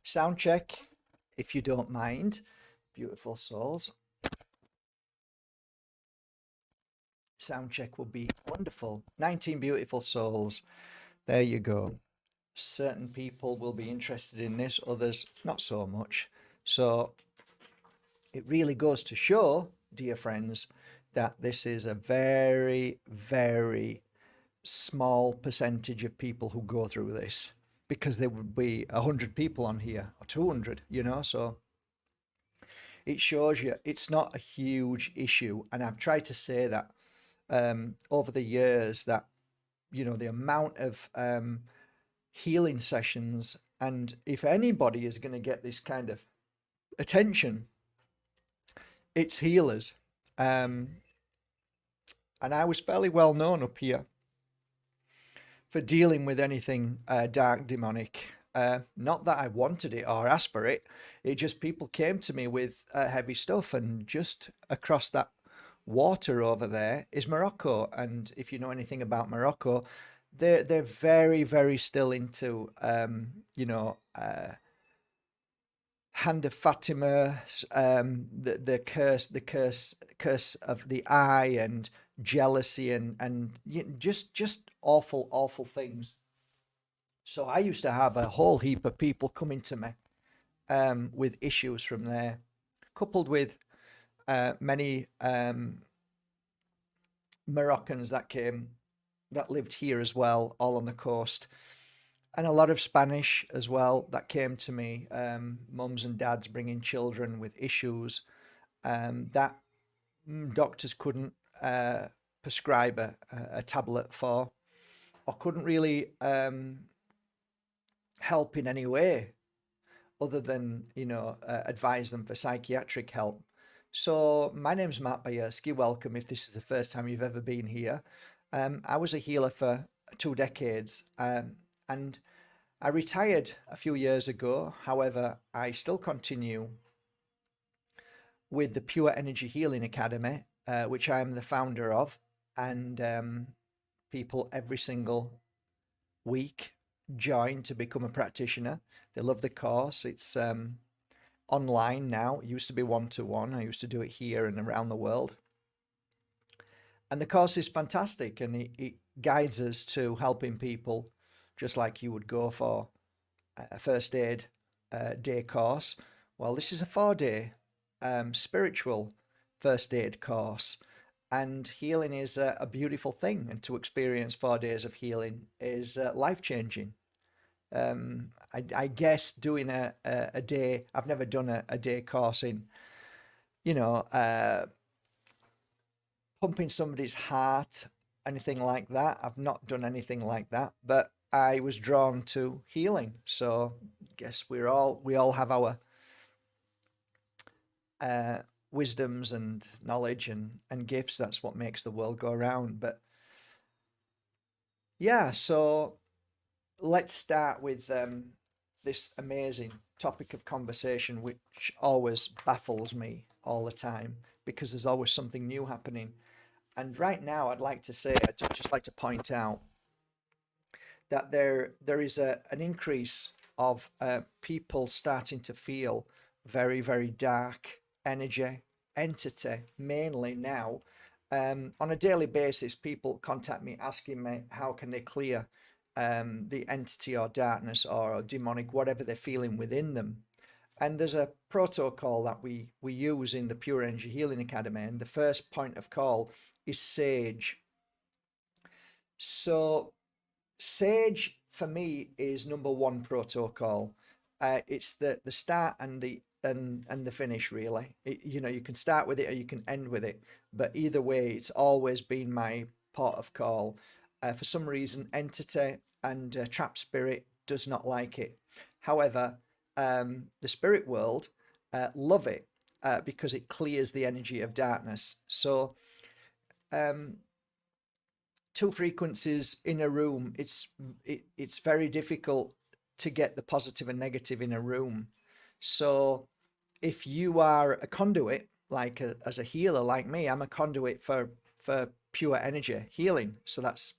Sound check, if you don't mind, beautiful souls. Sound check would be wonderful. 19 beautiful souls. There you go. Certain people will be interested in this, others not so much. So it really goes to show, dear friends, that this is a very, very small percentage of people who go through this, because there would be 100 people on here or 200, so it shows you it's not a huge issue. And I've tried to say that over the years, that the amount of healing sessions, and if anybody is going to get this kind of attention, it's healers. And I was fairly well known up here for dealing with anything dark, demonic. Not that I wanted it or asked for it. It just, people came to me with heavy stuff. And just across that water over there is Morocco. And if you know anything about Morocco, they're very, very still into Hand of Fatima, the curse of the eye, and jealousy, and just awful things. So I used to have a whole heap of people coming to me with issues from there, coupled with many Moroccans that lived here as well, all on the coast, and a lot of Spanish as well that came to me, mums and dads bringing children with issues that doctors couldn't prescribe a tablet for, or couldn't really help in any way other than, advise them for psychiatric help. So my name's Matt Bajerski. Welcome if this is the first time you've ever been here. I was a healer for 2 decades, and I retired a few years ago. However, I still continue with the Pure Energy Healing Academy, which I am the founder of, and people every single week join to become a practitioner. They love the course. It's online now. It used to be one-to-one. I used to do it here and around the world. And the course is fantastic, and it guides us to helping people, just like you would go for a first aid day course. Well, this is a 4-day spiritual first aid course, and healing is a beautiful thing. And to experience 4 days of healing is life-changing. I guess doing a day, I've never done a day course in, pumping somebody's heart, anything like that. I've not done anything like that, but I was drawn to healing. So I guess we all have our wisdoms and knowledge and gifts. That's what makes the world go around. But yeah, so let's start with this amazing topic of conversation, which always baffles me all the time, because there's always something new happening. And right now, I'd just like to point out that there is an increase of people starting to feel very, very dark entity, mainly now. On a daily basis, people contact me asking me how can they clear the entity or darkness or demonic, whatever they're feeling within them. And there's a protocol that we use in the Pure Energy Healing Academy, and the first point of call is sage. So sage for me is number one protocol. It's the start and the finish, really. You can start with it or you can end with it, but either way, it's always been my port of call. For some reason, entity and trap spirit does not like it. However, the spirit world love it because it clears the energy of darkness. So 2 frequencies in a room, it's very difficult to get the positive and negative in a room. So if you are a conduit, like as a healer like me, I'm a conduit for pure energy healing. So that's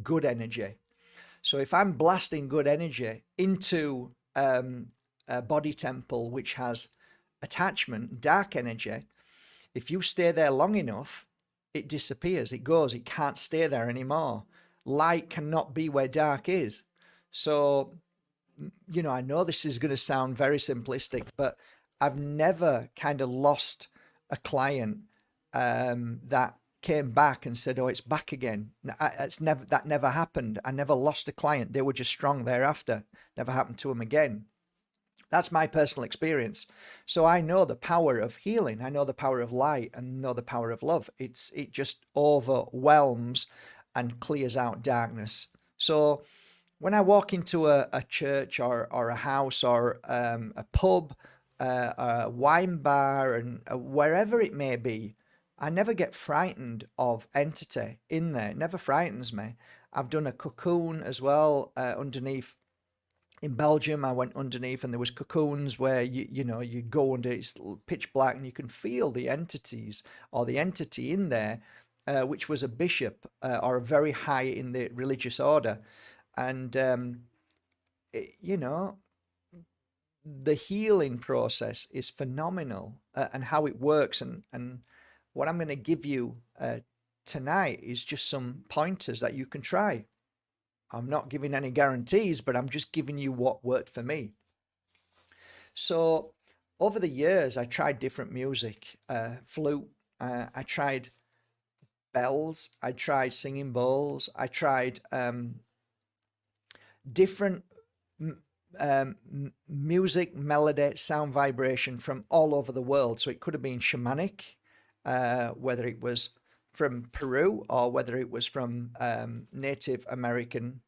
good energy. So if I'm blasting good energy into a body temple which has attachment, dark energy, if you stay there long enough, it disappears, it goes, it can't stay there anymore. Light cannot be where dark is. So, I know this is going to sound very simplistic, but I've never kind of lost a client that came back and said, "Oh, it's back again." That never happened. I never lost a client. They were just strong thereafter. Never happened to them again. That's my personal experience. So I know the power of healing. I know the power of light and know the power of love. It just overwhelms and clears out darkness. So when I walk into a church or a house or a pub, a wine bar, and wherever it may be, I never get frightened of entity in there. It never frightens me. I've done a cocoon as well underneath. In Belgium, I went underneath, and there was cocoons where you go under, it's pitch black, and you can feel the entities or the entity in there, which was a bishop or a very high in the religious order, and it, the healing process is phenomenal, and how it works, and what I'm going to give you tonight is just some pointers that you can try. I'm not giving any guarantees, but I'm just giving you what worked for me. So over the years, I tried different music, flute, I tried bells, I tried singing bowls, I tried different music, melody, sound vibration from all over the world. So it could have been shamanic, whether it was from Peru or whether it was from Native American,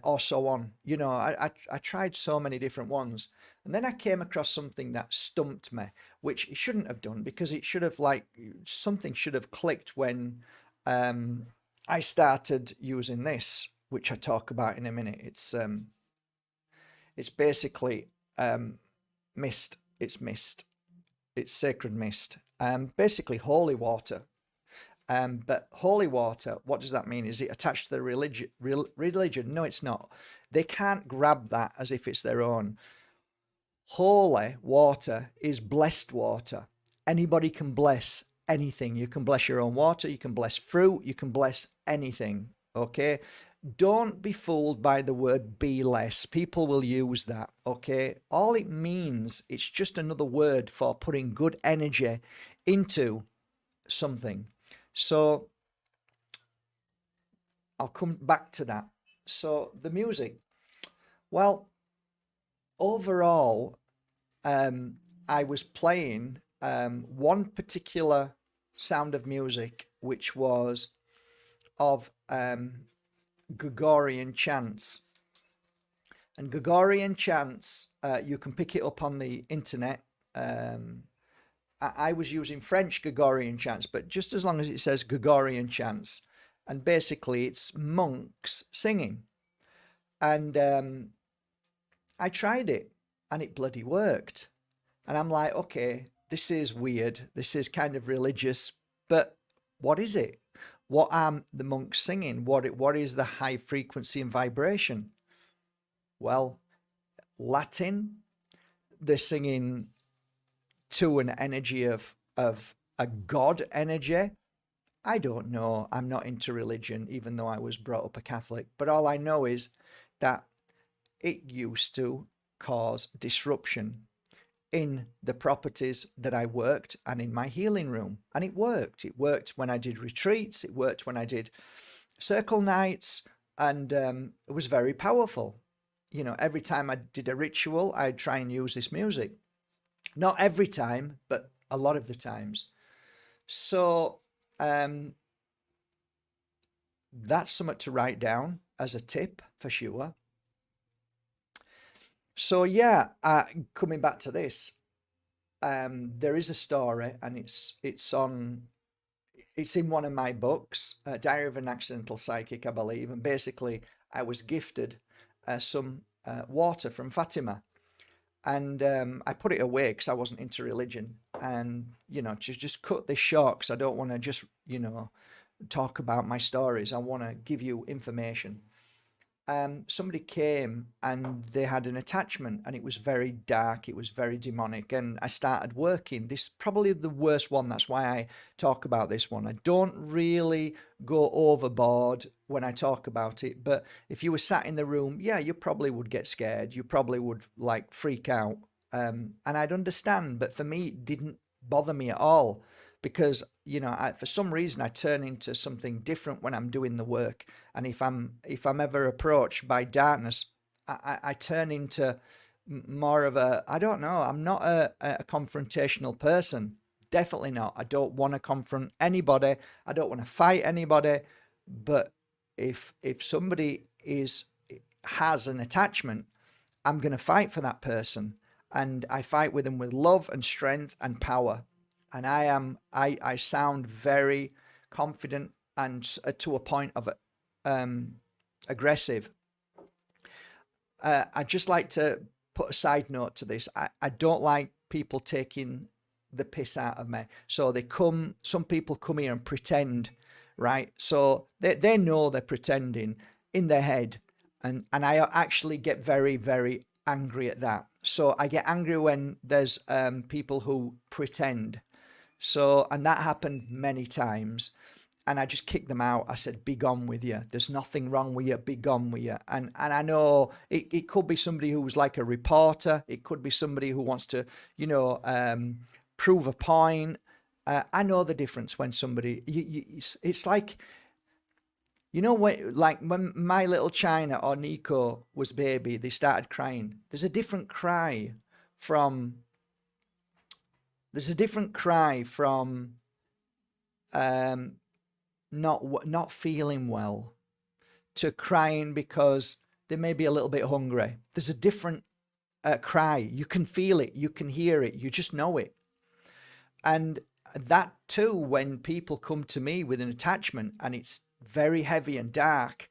or so on. I tried so many different ones. And then I came across something that stumped me, which it shouldn't have done, because it should have, something should have clicked when I started using this, which I talk about in a minute. It's basically mist. It's mist. It's sacred mist. Basically holy water. But holy water, what does that mean? Is it attached to the religion? No, it's not. They can't grab that as if it's their own. Holy water is blessed water. Anybody can bless anything. You can bless your own water. You can bless fruit. You can bless anything. Okay? Don't be fooled by the word be less. People will use that. Okay? All it means, it's just another word for putting good energy into something. So I'll come back to that. So the music, well, overall, I was playing one particular sound of music, which was of Gregorian chants. And Gregorian chants, you can pick it up on the internet. I was using French Gregorian chants, but just as long as it says Gregorian chants, and basically it's monks singing. And I tried it, and it bloody worked. And I'm like, okay, this is weird. This is kind of religious, but what is it? What are the monks singing? What is the high frequency and vibration? Well, Latin, they're singing to an energy of a god energy. I don't know. I'm not into religion, even though I was brought up a Catholic. But all I know is that it used to cause disruption in the properties that I worked and in my healing room. And it worked. It worked when I did retreats. It worked when I did circle nights. And it was very powerful. Every time I did a ritual, I'd try and use this music. Not every time, but a lot of the times. So that's something to write down as a tip for sure. So yeah, coming back to this, there is a story, and it's in one of my books, Diary of an Accidental Psychic, I believe. And basically, I was gifted some water from Fatima, and I put it away because I wasn't into religion, and to just cut this short, because I don't want to just talk about my stories. I want to give you information. somebody came and they had an attachment, and it was very dark, it was very demonic, and I started working. This is probably the worst one. That's why I talk about this one. I don't really go overboard when I talk about it, but if you were sat in the room, yeah, you probably would get scared, you probably would like freak out, and I'd understand. But for me, it didn't bother me at all, because for some reason I turn into something different when I'm doing the work. And if I'm ever approached by darkness, I turn into more of a, I don't know, I'm not a confrontational person. Definitely not. I don't want to confront anybody. I don't want to fight anybody. But if somebody has an attachment, I'm going to fight for that person, and I fight with them with love and strength and power. And I sound very confident, and to a point of um, aggressive. I just like to put a side note to this. I don't like people taking the piss out of me. So some people come here and pretend, right? So they know they're pretending in their head. And I actually get very, very angry at that. So I get angry when there's people who pretend. So, and that happened many times. And I just kicked them out. I said, be gone with you. There's nothing wrong with you. Be gone with you. And I know it could be somebody who was like a reporter. It could be somebody who wants to, prove a point. I know the difference when somebody, it's like, when my little China or Nico was baby, they started crying. From, there's a different cry from um, not feeling well, to crying because they may be a little bit hungry. There's a different cry. You can feel it, you can hear it, you just know it. And that too, when people come to me with an attachment and it's very heavy and dark,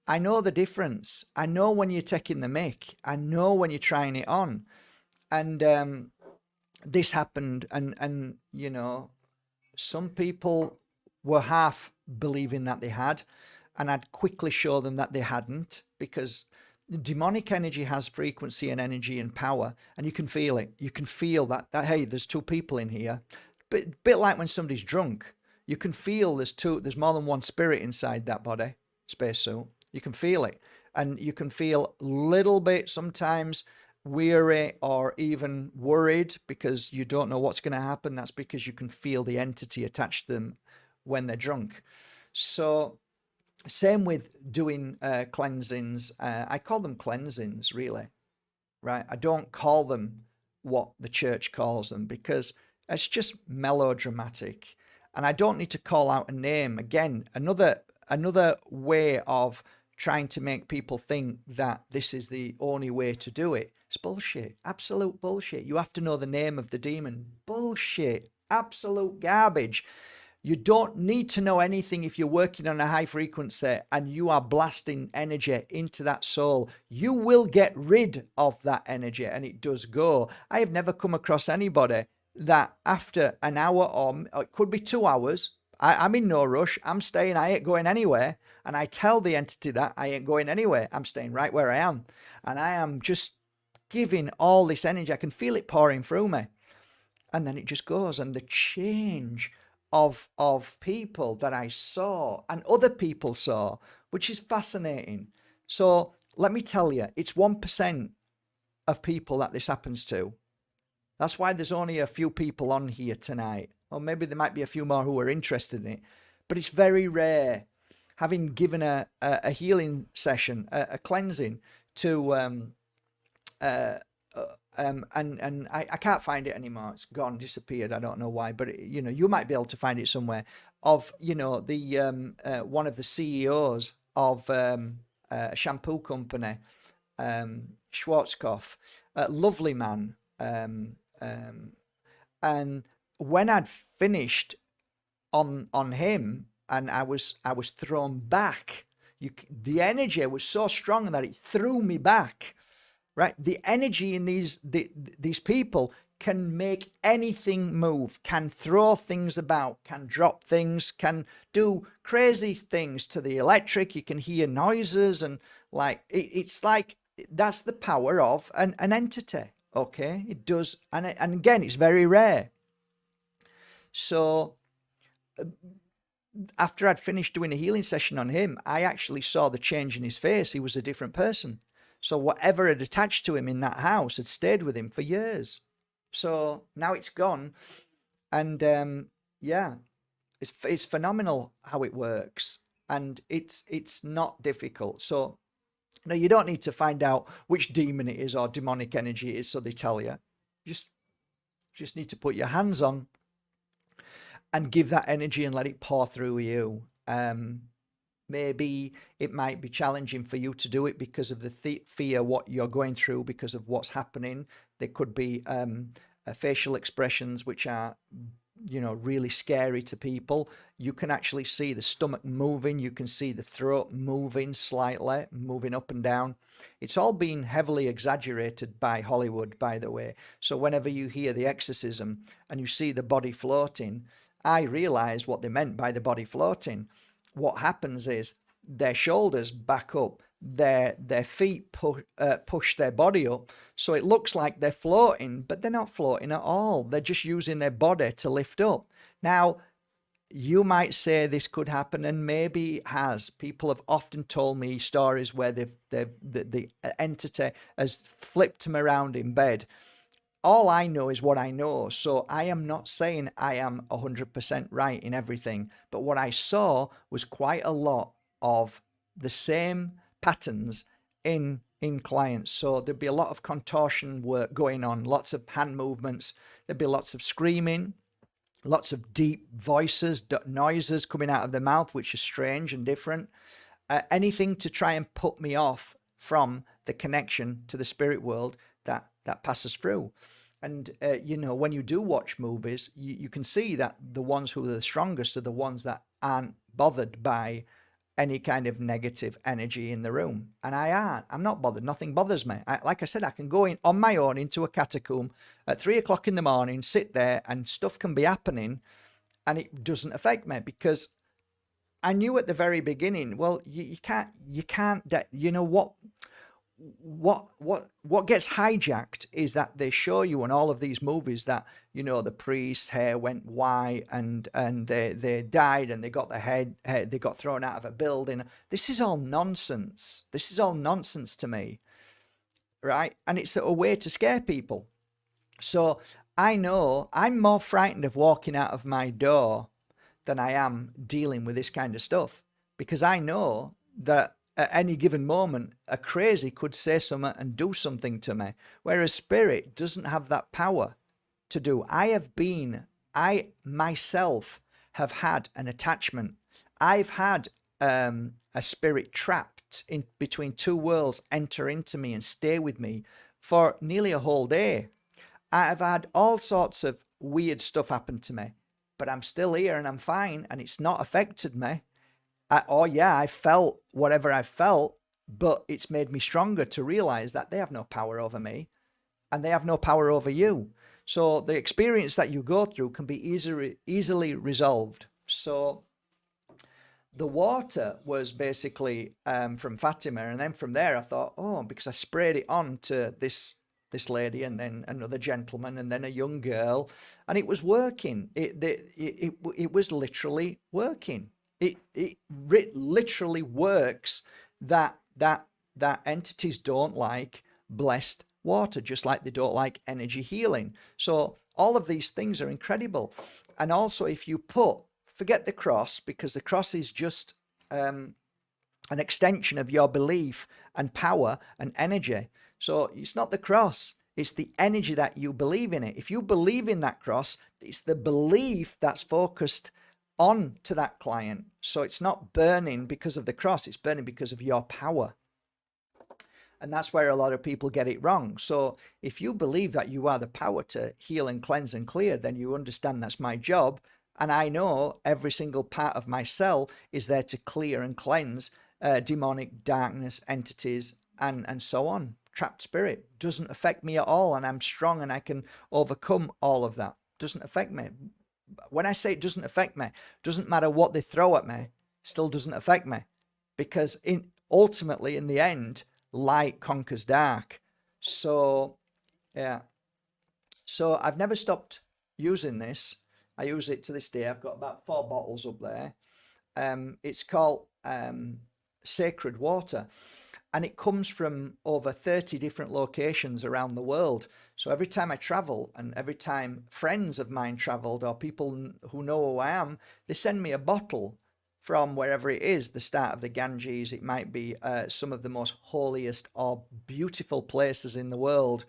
I know the difference. I know when you're taking the mick. I know when you're trying it on. And this happened, and some people were half believing that they had, and I'd quickly show them that they hadn't, because demonic energy has frequency and energy and power, and you can feel it. You can feel that hey, there's two people in here. But bit like when somebody's drunk, you can feel there's more than one spirit inside that body spacesuit. You can feel it, and you can feel a little bit sometimes weary or even worried because you don't know what's going to happen. That's because you can feel the entity attached to them when they're drunk. So same with doing cleansings. I call them cleansings, really, right? I don't call them what the church calls them, because it's just melodramatic, and I don't need to call out a name. Again, another way of trying to make people think that this is the only way to do it. It's bullshit. Absolute bullshit. You have to know the name of the demon. Bullshit. Absolute garbage. You don't need to know anything if you're working on a high frequency and you are blasting energy into that soul. You will get rid of that energy, and it does go. I have never come across anybody that after an hour, or it could be 2 hours, I'm in no rush. I'm staying. I ain't going anywhere. And I tell the entity that I ain't going anywhere. I'm staying right where I am. And I am just giving all this energy. I can feel it pouring through me. And then it just goes. And the change of people that I saw and other people saw, which is fascinating. So let me tell you, it's 1% of people that this happens to. That's why there's only a few people on here tonight. Or maybe there might be a few more who are interested in it. But it's very rare. Having given a healing session, a cleansing to, and I can't find it anymore. It's gone, disappeared. I don't know why, but you might be able to find it somewhere. Of the one of the CEOs of a shampoo company, Schwarzkopf, lovely man. And when I'd finished on him, and I was thrown back, the energy was so strong that it threw me back. right? The energy in these people can make anything move, can throw things about, can drop things, can do crazy things to the electric. You can hear noises, and like it's like that's the power of an entity. Okay, it does, and again, it's very rare. So after I'd finished doing a healing session on him, I actually saw the change in his face. He was a different person. So whatever had attached to him in that house had stayed with him for years. So now it's gone, and yeah, it's phenomenal how it works, and it's not difficult. So no, you don't need to find out which demon it is or demonic energy it is, so they tell you. Just just need to put your hands on and give that energy and let it pour through you. Maybe it might be challenging for you to do it because of the fear what you're going through because of what's happening. There could be facial expressions which are, you know, really scary to people. You can actually see the stomach moving. You can see the throat moving slightly, moving up and down. It's all been heavily exaggerated by Hollywood, by the way. So whenever you hear the exorcism and you see the body floating, I realize what they meant by the body floating. What happens is their shoulders back up, their feet push their body up, so it looks like they're floating, but they're not floating at all. They're just using their body to lift up. Now, you might say this could happen, and maybe it has. People have often told me stories where the entity has flipped them around in bed. All I know is what I know. So I am not saying I am 100% right in everything. But what I saw was quite a lot of the same patterns in clients. So there'd be a lot of contortion work going on, lots of hand movements. There'd be lots of screaming, lots of deep voices, noises coming out of the mouth, which is strange and different. Anything to try and put me off from the connection to the spirit world that passes through. And you know, when you do watch movies, you can see that the ones who are the strongest are the ones that aren't bothered by any kind of negative energy in the room. And I'm not bothered. Nothing bothers me. Like I said, I can go in on my own into a catacomb at 3 o'clock in the morning, sit there, and stuff can be happening, and it doesn't affect me because I knew at the very beginning. Well, you can't. You know what gets hijacked is that they show you in all of these movies that, you know, the priest's hair went white and they died and they got their head they got thrown out of a building. This is all nonsense. This is all nonsense to me, right? And it's a way to scare people. So I know I'm more frightened of walking out of my door than I am dealing with this kind of stuff, because I know that at any given moment, a crazy could say something and do something to me, whereas spirit doesn't have that power to do. I myself have had an attachment. I've had a spirit trapped in between two worlds enter into me and stay with me for nearly a whole day. I've had all sorts of weird stuff happen to me, but I'm still here and I'm fine, and it's not affected me. I felt whatever I felt, but it's made me stronger to realize that they have no power over me and they have no power over you. So the experience that you go through can be easily resolved. So the water was basically from Fatima, and then from there I thought, oh, because I sprayed it on to this lady and then another gentleman and then a young girl, and it was working. It was literally working. It literally works that entities don't like blessed water, just like they don't like energy healing. So all of these things are incredible. And also, if you forget the cross, because the cross is just an extension of your belief and power and energy. So it's not the cross, it's the energy that you believe in it. If you believe in that cross, it's the belief that's focused on to that client. So it's not burning because of the cross, it's burning because of your power. And that's where a lot of people get it wrong. So if you believe that you are the power to heal and cleanse and clear, then you understand that's my job. And I know every single part of my cell is there to clear and cleanse demonic darkness entities and so on. trapped spirit. Doesn't affect me at all, and I'm strong and I can overcome all of that. Doesn't affect me. When I say it doesn't affect me, doesn't matter what they throw at me, still doesn't affect me, because ultimately in the end, light conquers dark. So yeah, so I've never stopped using this. I use it to this day. I've got about 4 bottles up there. It's called Sacred Water, and it comes from over 30 different locations around the world. So every time I travel, and every time friends of mine traveled, or people who know who I am, they send me a bottle from wherever it is, the start of the Ganges. It might be some of the most holiest or beautiful places in the world,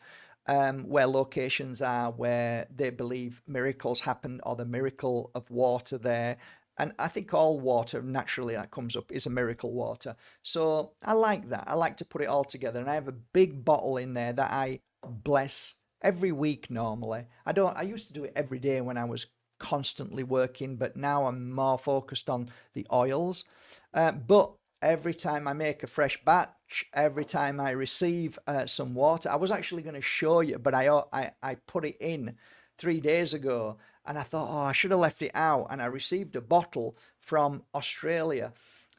where locations are where they believe miracles happen, or the miracle of water there. And I think all water naturally that comes up is a miracle water. So I like that. I like to put it all together. And I have a big bottle in there that I bless every week normally. I used to do it every day when I was constantly working, but now I'm more focused on the oils. But every time I make a fresh batch, every time I receive some water, I was actually going to show you, but I put it in 3 days ago, and I thought, oh, I should have left it out. And I received a bottle from Australia,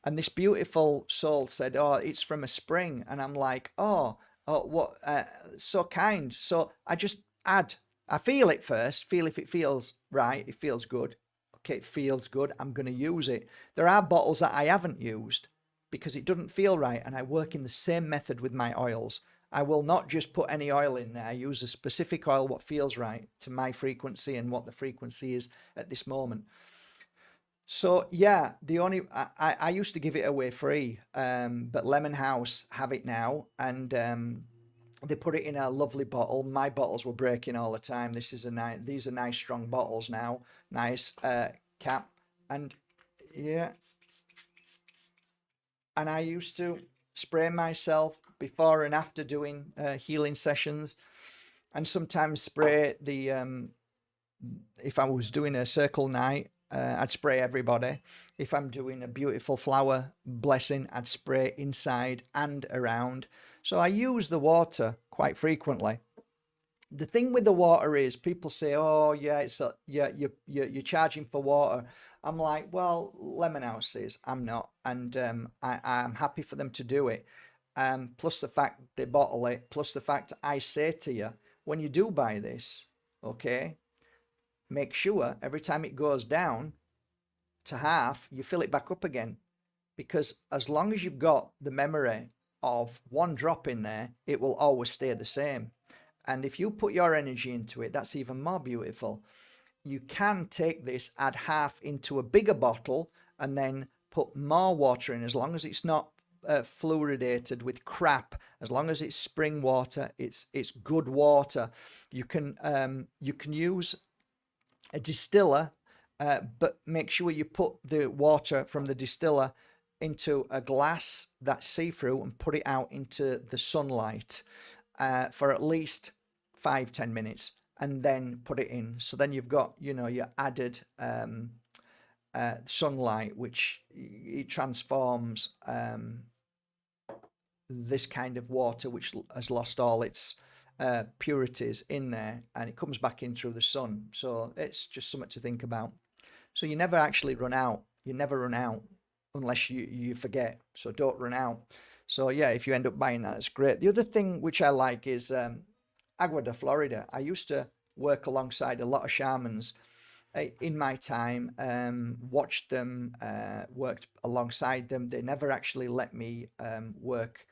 and this beautiful soul said, oh, it's from a spring. And I'm like, oh, what, so kind. So I just add, I feel it first, feel if it feels right, it feels good. Okay, it feels good, I'm going to use it. There are bottles that I haven't used because it doesn't feel right, and I work in the same method with my oils. I will not just put any oil in there. I use a specific oil, what feels right to my frequency and what the frequency is at this moment. So yeah, I used to give it away free, but Lemon House have it now, and they put it in a lovely bottle. My bottles were breaking all the time. These are nice strong bottles now, nice cap, and yeah, and I used to spray myself before and after doing healing sessions, and sometimes spray the if I was doing a circle night, I'd spray everybody. If I'm doing a beautiful flower blessing, I'd spray inside and around. So I use the water quite frequently. The thing with the water is people say, oh yeah, yeah, you're charging for water. I'm like, well, Lemon House is, I'm not, and I'm happy for them to do it. Plus the fact they bottle it, plus the fact I say to you, when you do buy this, okay, make sure every time it goes down to half, you fill it back up again. Because as long as you've got the memory of one drop in there, it will always stay the same. And if you put your energy into it, that's even more beautiful. You can take this, add half into a bigger bottle, and then put more water in, as long as it's not fluoridated with crap. As long as it's spring water, it's good water. You can use a distiller, but make sure you put the water from the distiller into a glass that's see-through and put it out into the sunlight for at least 5-10 minutes, and then put it in. So then you've got, your added sunlight, which it transforms this kind of water, which has lost all its purities in there, and it comes back in through the sun. So it's just something to think about. So you never actually run out. You never run out unless you forget. So don't run out. So yeah, if you end up buying that, it's great. The other thing which I like is Agua de Florida. I used to work alongside a lot of shamans in my time, watched them, worked alongside them. They never actually let me work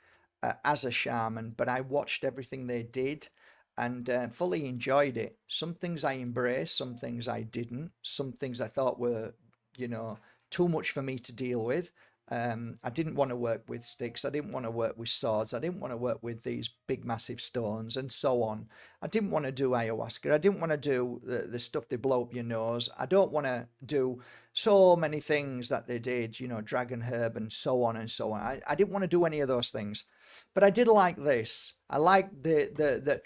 as a shaman, but I watched everything they did and fully enjoyed it. Some things I embraced, some things I didn't. Some things I thought were, too much for me to deal with. I didn't want to work with sticks. I didn't want to work with swords. I didn't want to work with these big, massive stones and so on. I didn't want to do ayahuasca. I didn't want to do the stuff they blow up your nose. I don't want to do so many things that they did, dragon herb and so on and so on. I didn't want to do any of those things. But I did like this. I like the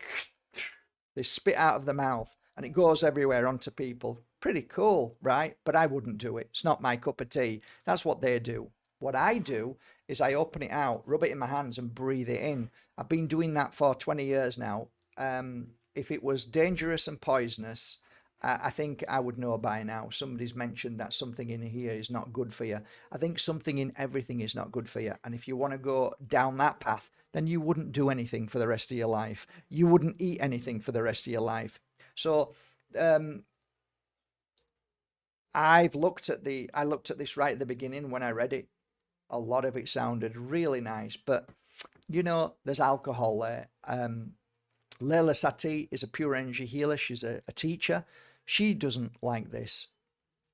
they spit out of the mouth and it goes everywhere onto people. Pretty cool, right? But I wouldn't do it. It's not my cup of tea. That's what they do. What I do is I open it out, rub it in my hands, and breathe it in. I've been doing that for 20 years now. If it was dangerous and poisonous, I think I would know by now. Somebody's mentioned that something in here is not good for you. I think something in everything is not good for you. And if you want to go down that path, then you wouldn't do anything for the rest of your life. You wouldn't eat anything for the rest of your life. So um, I looked at this right at the beginning when I read it. A lot of it sounded really nice, but there's alcohol there. Leila Sati is a pure energy healer. She's a teacher. She doesn't like this,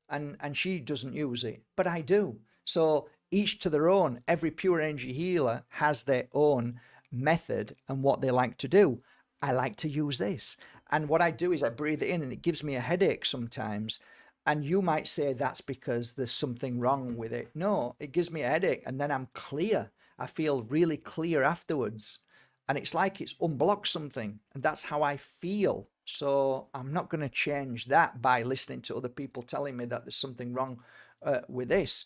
and she doesn't use it, but I do. So each to their own. Every pure energy healer has their own method and what they like to do. I like to use this, and what I do is I breathe it in, and it gives me a headache sometimes. And you might say that's because there's something wrong with it. No, it gives me a headache, and then I'm clear. I feel really clear afterwards, and it's like it's unblocked something, and that's how I feel. So I'm not going to change that by listening to other people telling me that there's something wrong with this.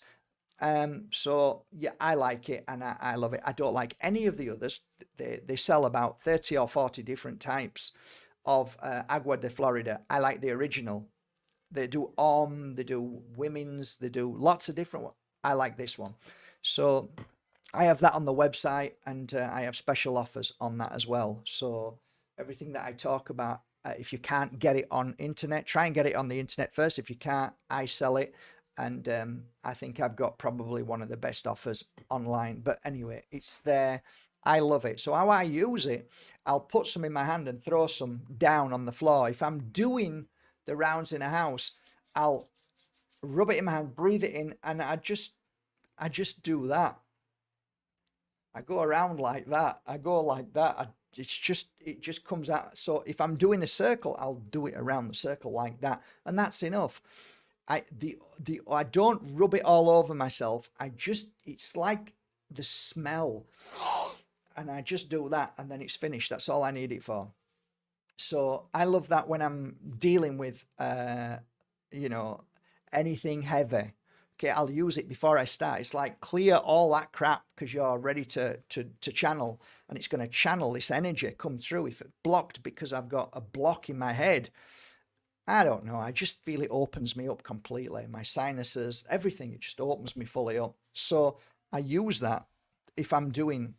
So yeah, I like it, and I love it. I don't like any of the others. They sell about 30 or 40 different types of Agua de Florida. I like the original. They do they do women's, they do lots of different ones. I like this one. So I have that on the website, and I have special offers on that as well. So everything that I talk about, if you can't get it on internet, try and get it on the internet first. If you can't, I sell it, and I think I've got probably one of the best offers online. But anyway, it's there. I love it. So how I use it, I'll put some in my hand and throw some down on the floor. If I'm doing the rounds in a house, I'll rub it in my hand, breathe it in, and I just do that. I go around like that. I go like that. It just comes out. So if I'm doing a circle, I'll do it around the circle like that, and that's enough. I don't rub it all over myself. It's like the smell, and I just do that, and then it's finished. That's all I need it for. So I love that when I'm dealing with you know anything heavy. Okay, I'll use it before I start. It's like clear all that crap because you're ready to channel, and it's going to channel this energy come through. If it's blocked because I've got a block in my head, I don't know. I just feel it opens me up completely. My sinuses, everything, it just opens me fully up. So I use that if I'm doing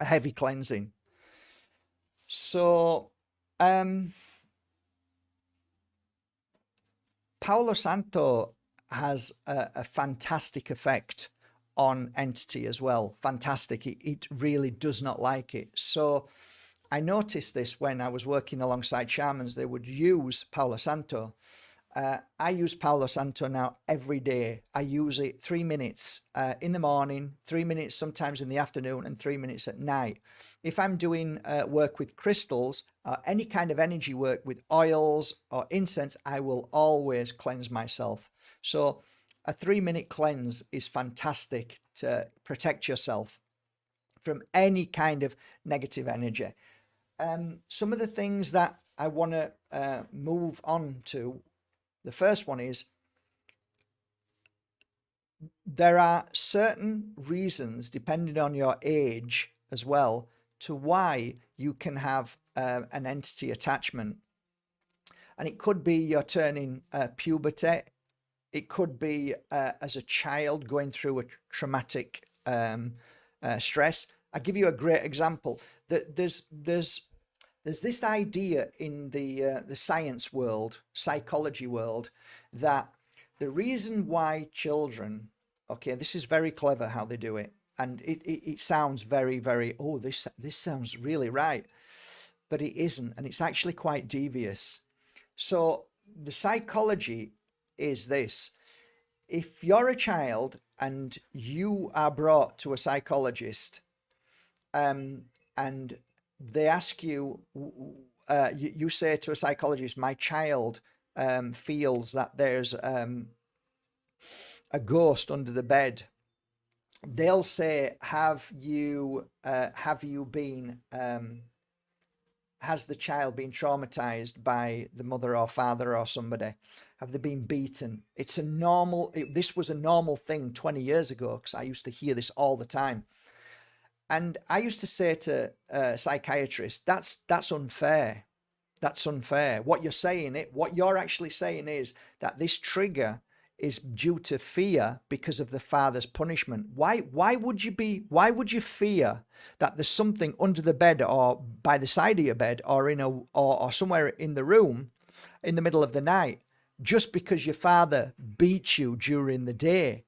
a heavy cleansing. So um Palo Santo has a fantastic effect on entity as well. Fantastic. It really does not like it. So I noticed this when I was working alongside shamans. They would use Palo Santo. I use Palo Santo now every day. I use it 3 minutes in the morning, 3 minutes sometimes in the afternoon, and 3 minutes at night. If I'm doing work with crystals, any kind of energy work with oils or incense, I will always cleanse myself. So a 3 minute cleanse is fantastic to protect yourself from any kind of negative energy. Some of the things that I want to move on to, the first one is there are certain reasons, depending on your age as well, to why you can have an entity attachment. And it could be you're turning puberty. It could be as a child going through a traumatic stress. I'll give you a great example. There's this idea in the science world, psychology world, that the reason why children, okay, this is very clever how they do it, and it sounds very, very, oh, this sounds really right, but it isn't, and it's actually quite devious. So the psychology is this: if you're a child and you are brought to a psychologist, and they ask you, you say to a psychologist, my child feels that there's a ghost under the bed. They'll say, have you been has the child been traumatized by the mother or father or somebody? Have they been beaten? It's a normal, this was a normal thing 20 years ago, because I used to hear this all the time. And I used to say to psychiatrists, that's unfair. That's unfair. What you're actually saying is that this trigger is due to fear because of the father's punishment. Why would you fear that there's something under the bed or by the side of your bed or or somewhere in the room in the middle of the night just because your father beat you during the day?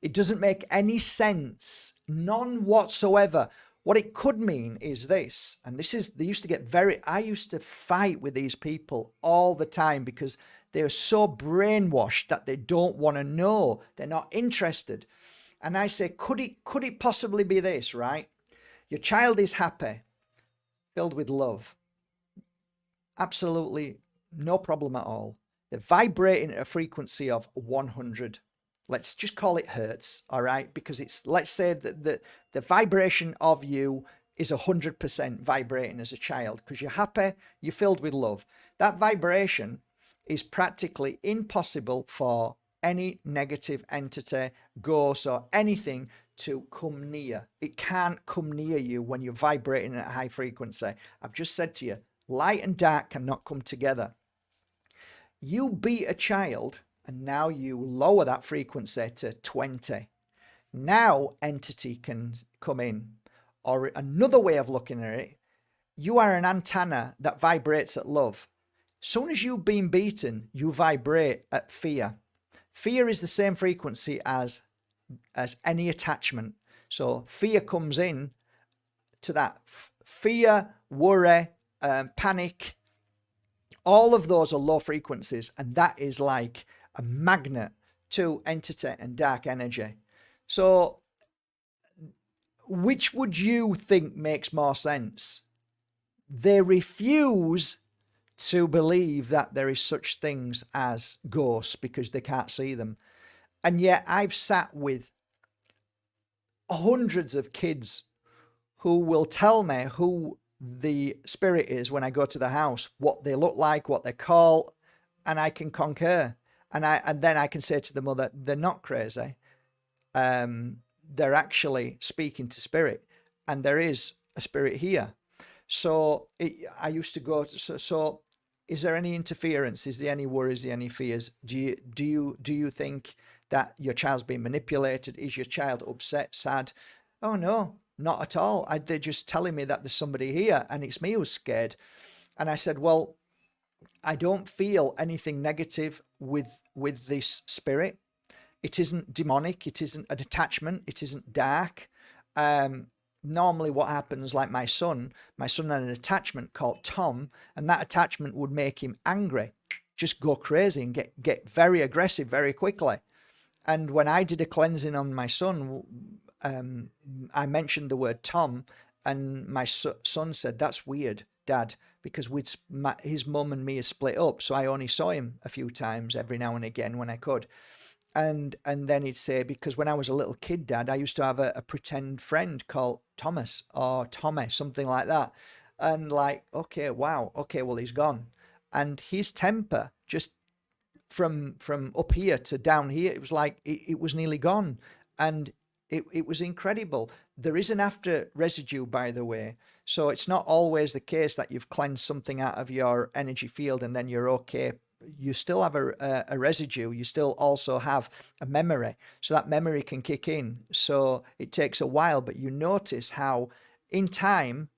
It doesn't make any sense, none whatsoever. What it could mean is this, and this is, I used to fight with these people all the time because they're so brainwashed that they don't want to know. They're not interested. And I say, could it possibly be this, right? Your child is happy, filled with love. Absolutely no problem at all. They're vibrating at a frequency of 100. Let's just call it hertz, all right? Because let's say that the vibration of you is 100% vibrating as a child because you're happy, you're filled with love. That vibration is practically impossible for any negative entity, ghost, or anything to come near. It can't come near you when you're vibrating at a high frequency. I've just said to you, light and dark cannot come together. You beat a child and now you lower that frequency to 20. Now entity can come in. Or another way of looking at it, you are an antenna that vibrates at love. Soon as you've been beaten, you vibrate at fear. Fear is the same frequency as any attachment. So fear comes in to that. Fear, worry, panic, all of those are low frequencies, and that is like a magnet to entity and dark energy. So which would you think makes more sense? They refuse to believe that there is such things as ghosts because they can't see them. And yet I've sat with hundreds of kids who will tell me who the spirit is when I go to the house, what they look like, what they call, and I can concur. And then I can say to the mother, they're not crazy. They're actually speaking to spirit, and there is a spirit here. So I used to go. So is there any interference? Is there any worries? Is there any fears? Do you think that your child's being manipulated? Is your child upset, sad? Oh no, not at all. They're just telling me that there's somebody here, and it's me who's scared. And I said, well, I don't feel anything negative with this spirit. It isn't demonic. It isn't an attachment. It isn't dark. Normally what happens, like my son had an attachment called Tom, and that attachment would make him angry, just go crazy and get very aggressive very quickly. And when I did a cleansing on my son, I mentioned the word Tom, and my son said, that's weird, Dad, because his mum and me are split up, so I only saw him a few times every now and again when I could. And then he'd say, because when I was a little kid, Dad, I used to have a pretend friend called Thomas or Tommy, something like that. And like, okay, wow, okay, well, he's gone. And his temper, just from up here to down here, it was like it was nearly gone. And it was incredible. There is an after residue, by the way. So it's not always the case that you've cleansed something out of your energy field and then you're okay. You still have a residue. You still also have a memory. So that memory can kick in. So it takes a while, but you notice how in time,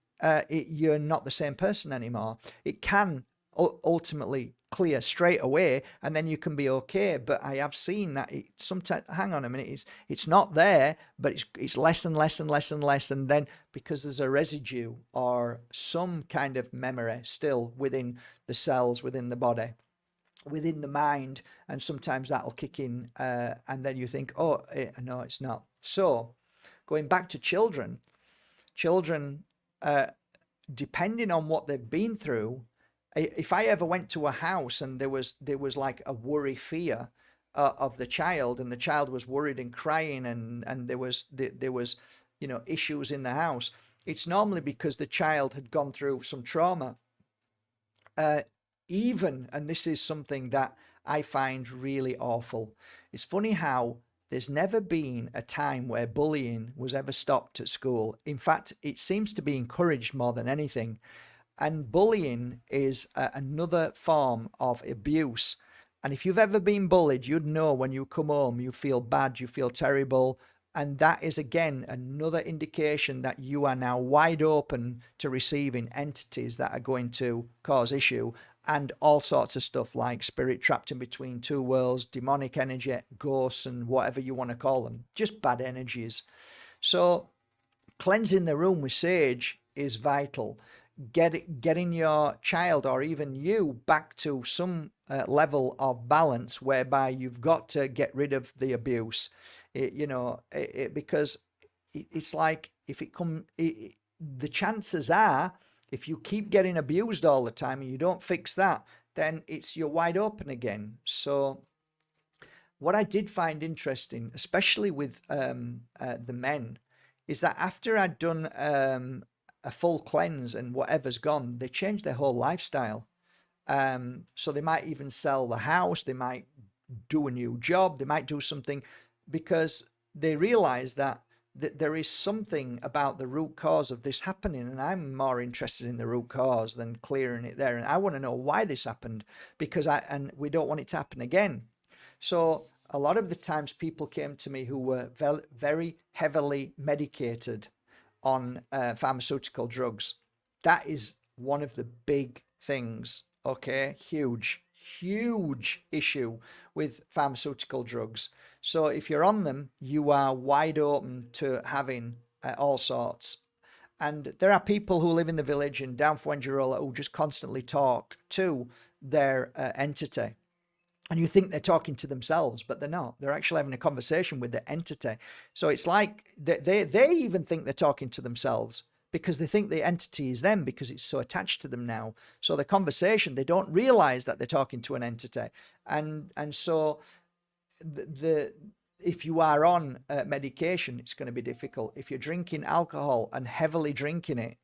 you're not the same person anymore. It can ultimately clear straight away and then you can be okay. But I have seen that sometimes, hang on a minute, it's not there, but it's less and less and less and less. And then because there's a residue or some kind of memory still within the cells, within the body, within the mind, and sometimes that'll kick in, and then you think, oh, no, it's not. So going back to children, depending on what they've been through, if I ever went to a house and there was like a worry, fear of the child, and the child was worried and crying, and there was issues in the house, it's normally because the child had gone through some trauma Uh, Even, and this is something that I find really awful, it's funny how there's never been a time where bullying was ever stopped at school. In fact, it seems to be encouraged more than anything. And bullying is another form of abuse. And if you've ever been bullied, you'd know when you come home, you feel bad, you feel terrible. And that is again another indication that you are now wide open to receiving entities that are going to cause issue, and all sorts of stuff like spirit trapped in between two worlds, demonic energy, ghosts, and whatever you want to call them, just bad energies. So cleansing the room with sage is vital. Getting your child or even you back to some level of balance whereby you've got to get rid of the abuse. Because it's like if it come, the chances are if you keep getting abused all the time and you don't fix that, then you're wide open again. So what I did find interesting, especially with the men, is that after I'd done a full cleanse and whatever's gone, they changed their whole lifestyle. So they might even sell the house, they might do a new job, they might do something, because they realize that there is something about the root cause of this happening, and I'm more interested in the root cause than clearing it there. And I want to know why this happened, because we don't want it to happen again. So a lot of the times people came to me who were very heavily medicated on pharmaceutical drugs. That is one of the big things, okay? Huge issue with pharmaceutical drugs. So if you're on them, you are wide open to having all sorts. And there are people who live in the village in down Fuengirola who just constantly talk to their entity. And you think they're talking to themselves, but they're not. They're actually having a conversation with the entity. So it's like they even think they're talking to themselves, because they think the entity is them, because it's so attached to them now. So the conversation, they don't realize that they're talking to an entity. And so if you are on medication, it's going to be difficult. If you're drinking alcohol and heavily drinking it,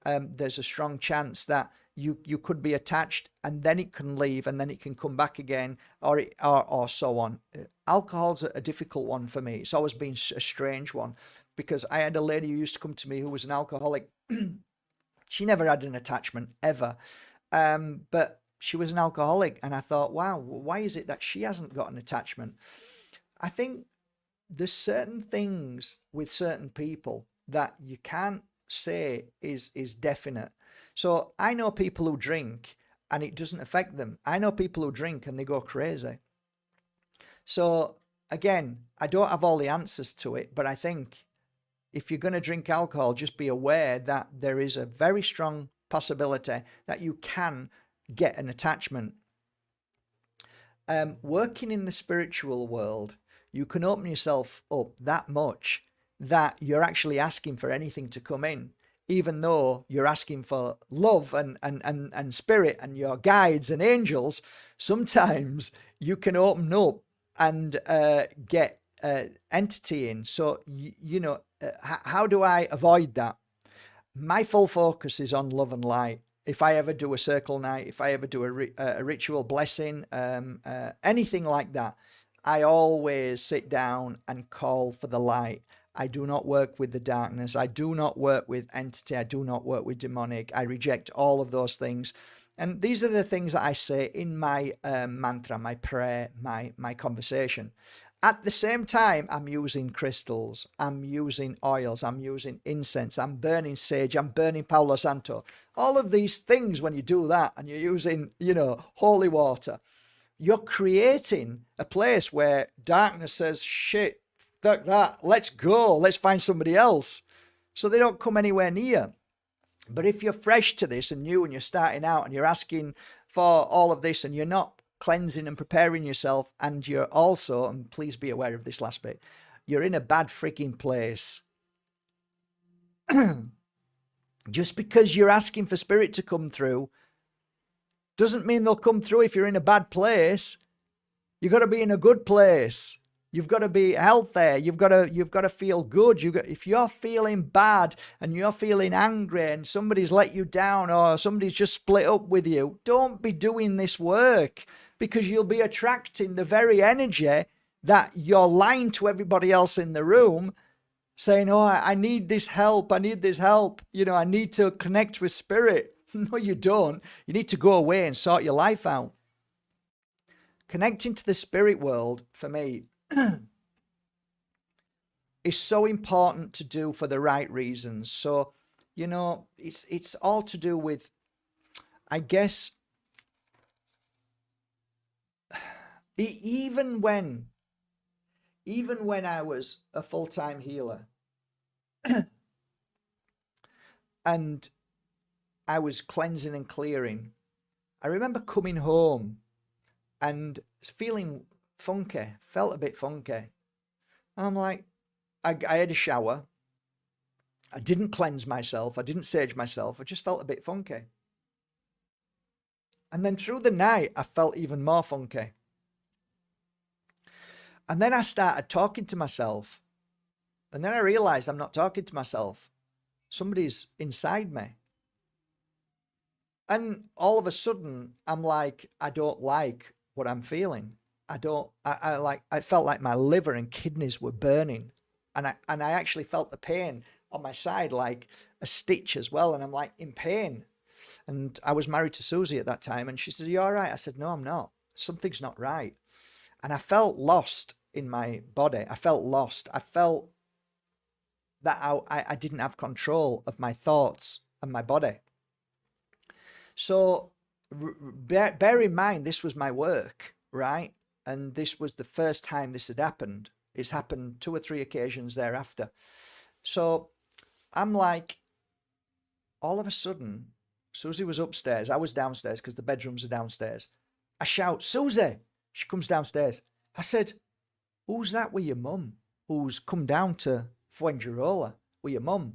there's a strong chance that you could be attached, and then it can leave, and then it can come back again, or so on. Alcohol's a difficult one for me. It's always been a strange one, because I had a lady who used to come to me who was an alcoholic. She never had an attachment ever, but she was an alcoholic, and I thought, wow, why is it that she hasn't got an attachment? I think there's certain things with certain people that you can't say is definite. So I know people who drink and it doesn't affect them. I know people who drink and they go crazy. So again, I don't have all the answers to it, but I think if you're going to drink alcohol, just be aware that there is a very strong possibility that you can get an attachment. Working in the spiritual world, you can open yourself up that much that you're actually asking for anything to come in, even though you're asking for love and spirit and your guides and angels. Sometimes you can open up and get entity in. So, how do I avoid that? My full focus is on love and light. If I ever do a circle night, if I ever do a ritual blessing, anything like that, I always sit down and call for the light. I do not work with the darkness. I do not work with entity. I do not work with demonic. I reject all of those things. And these are the things that I say in my mantra, my prayer, my conversation. At the same time, I'm using crystals, I'm using oils, I'm using incense, I'm burning sage, I'm burning Palo Santo. All of these things, when you do that and you're using, holy water, you're creating a place where darkness says, shit, that, let's go, let's find somebody else. So they don't come anywhere near. But if you're fresh to this and new and you're starting out and you're asking for all of this and you're not cleansing and preparing yourself, and you're also, and please be aware of this last bit, you're in a bad freaking place. Just because you're asking for spirit to come through doesn't mean they'll come through if you're in a bad place. You've got to be in a good place. You've got to be healthy. You've got to feel good. If you're feeling bad and you're feeling angry and somebody's let you down or somebody's just split up with you, don't be doing this work, because you'll be attracting the very energy that you're lying to everybody else in the room, saying, oh, I need this help. I need this help. I need to connect with spirit. No, you don't. You need to go away and sort your life out. Connecting to the spirit world, for me, is so important to do for the right reasons. So, it's all to do with, I guess, even when I was a full-time healer and I was cleansing and clearing, I remember coming home and feeling funky, felt a bit funky. I'm like, I had a shower. I didn't cleanse myself. I didn't sage myself. I just felt a bit funky. And then through the night, I felt even more funky. And then I started talking to myself. And then I realized I'm not talking to myself. Somebody's inside me. And all of a sudden, I'm like, I don't like what I'm feeling. I felt like my liver and kidneys were burning. And I actually felt the pain on my side, like a stitch as well. And I'm like in pain. And I was married to Susie at that time. And she said, you all right? I said, no, I'm not. Something's not right. And I felt lost in my body. I felt lost. I felt that I didn't have control of my thoughts and my body. So bear in mind, this was my work, right? And this was the first time this had happened. It's happened 2 or 3 occasions thereafter. So I'm like, all of a sudden, Susie was upstairs. I was downstairs because the bedrooms are downstairs. I shout, Susie! She comes downstairs. I said, who's that with your mum? Who's come down to Fuengirola with your mum?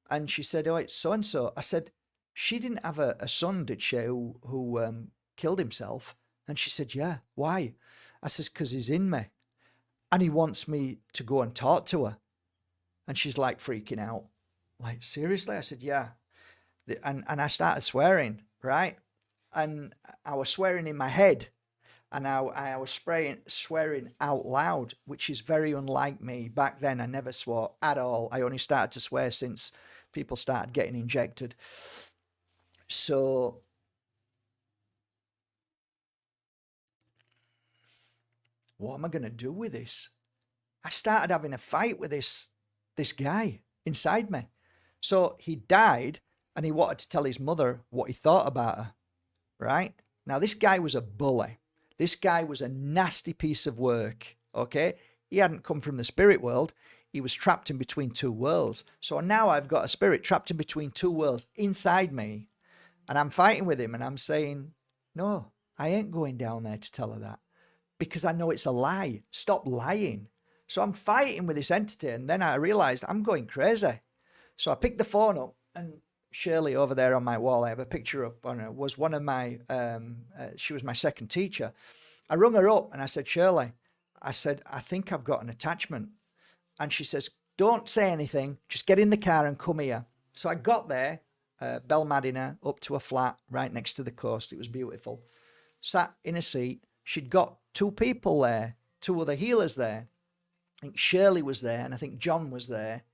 And she said, oh, it's so-and-so. I said, she didn't have a son, did she, who killed himself? And she said, yeah. Why? I says, because he's in me. And he wants me to go and talk to her. And she's like freaking out. Like, seriously? I said, yeah. And I started swearing, right? And I was swearing in my head. And I was swearing out loud, which is very unlike me. Back then, I never swore at all. I only started to swear since people started getting injected. So what am I going to do with this? I started having a fight with this guy inside me. So he died and he wanted to tell his mother what he thought about her, right? Now, this guy was a bully. This guy was a nasty piece of work, okay? He hadn't come from the spirit world. He was trapped in between 2 worlds. So now I've got a spirit trapped in between 2 worlds inside me. And I'm fighting with him and I'm saying, no, I ain't going down there to tell her that, because I know it's a lie. Stop lying. So I'm fighting with this entity, and then I realized I'm going crazy. So I picked the phone up, and Shirley over there on my wall, I have a picture up on her, was one of my, she was my second teacher. I rung her up and I said, Shirley, I said, I think I've got an attachment. And she says, don't say anything, just get in the car and come here. So I got there, Belmadina, up to a flat right next to the coast. It was beautiful. Sat in a seat. She'd got 2 people there, 2 other healers there. I think Shirley was there, and I think John was there.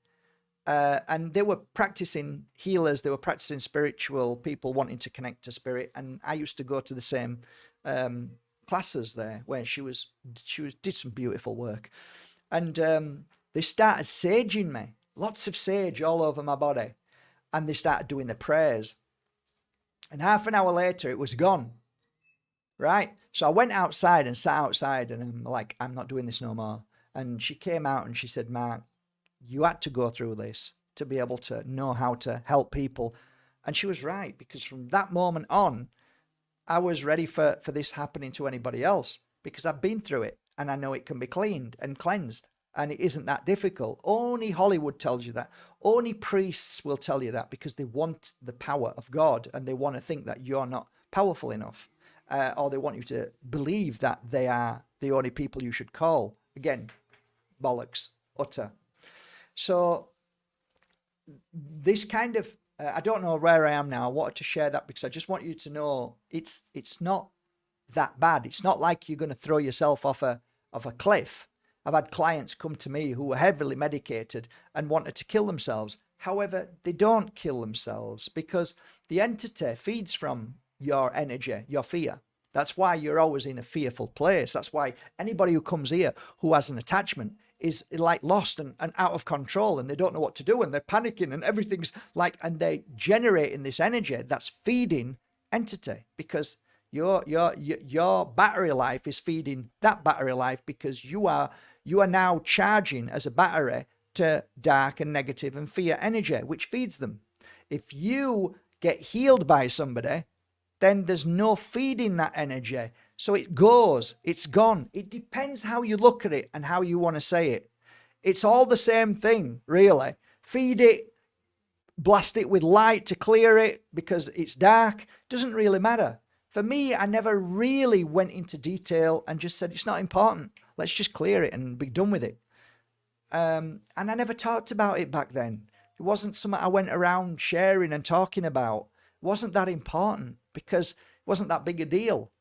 And they were practicing healers. They were practicing spiritual people wanting to connect to spirit. And I used to go to the same classes there, where she did some beautiful work. And they started saging me, lots of sage all over my body. And they started doing the prayers. And half an hour later, it was gone. Right? So I went outside and sat outside, and I'm like, I'm not doing this no more. And she came out and she said, Mark, you had to go through this to be able to know how to help people. And she was right, because from that moment on, I was ready for this happening to anybody else, because I've been through it and I know it can be cleaned and cleansed. And it isn't that difficult. Only Hollywood tells you that. Only priests will tell you that, because they want the power of God and they want to think that you're not powerful enough. Or they want you to believe that they are the only people you should call. Again, bollocks, utter. So this kind of, I don't know where I am now. I wanted to share that because I just want you to know it's not that bad. It's not like you're going to throw yourself off a cliff. I've had clients come to me who were heavily medicated and wanted to kill themselves. However, they don't kill themselves because the entity feeds from your energy, your fear. That's why you're always in a fearful place. That's why anybody who comes here who has an attachment is like lost and out of control, and they don't know what to do, and they're panicking, and everything's like, and they generating this energy that's feeding entity, because your battery life is feeding that battery life, because you are now charging as a battery to dark and negative and fear energy, which feeds them. If you get healed by somebody, then there's no feeding that energy. So it goes, it's gone. It depends how you look at it and how you want to say it. It's all the same thing, really. Feed it, blast it with light to clear it because it's dark. Doesn't really matter. For me, I never really went into detail and just said, it's not important. Let's just clear it and be done with it. And I never talked about it back then. It wasn't something I went around sharing and talking about. It wasn't that important because it wasn't that big a deal.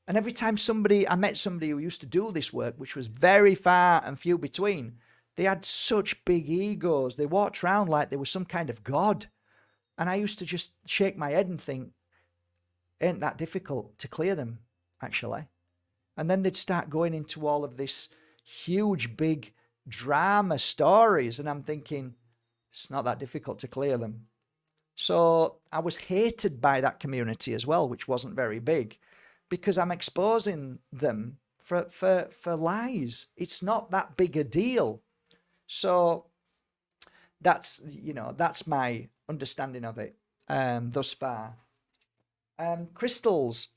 And every time I met somebody who used to do this work, which was very far and few between, they had such big egos. They walked around like they were some kind of god. And I used to just shake my head and think, ain't that difficult to clear them, actually. And then they'd start going into all of this huge, big drama stories. And I'm thinking, it's not that difficult to clear them. So I was hated by that community as well, which wasn't very big, because I'm exposing them for lies. It's not that big a deal. So that's my understanding of it thus far. Crystals.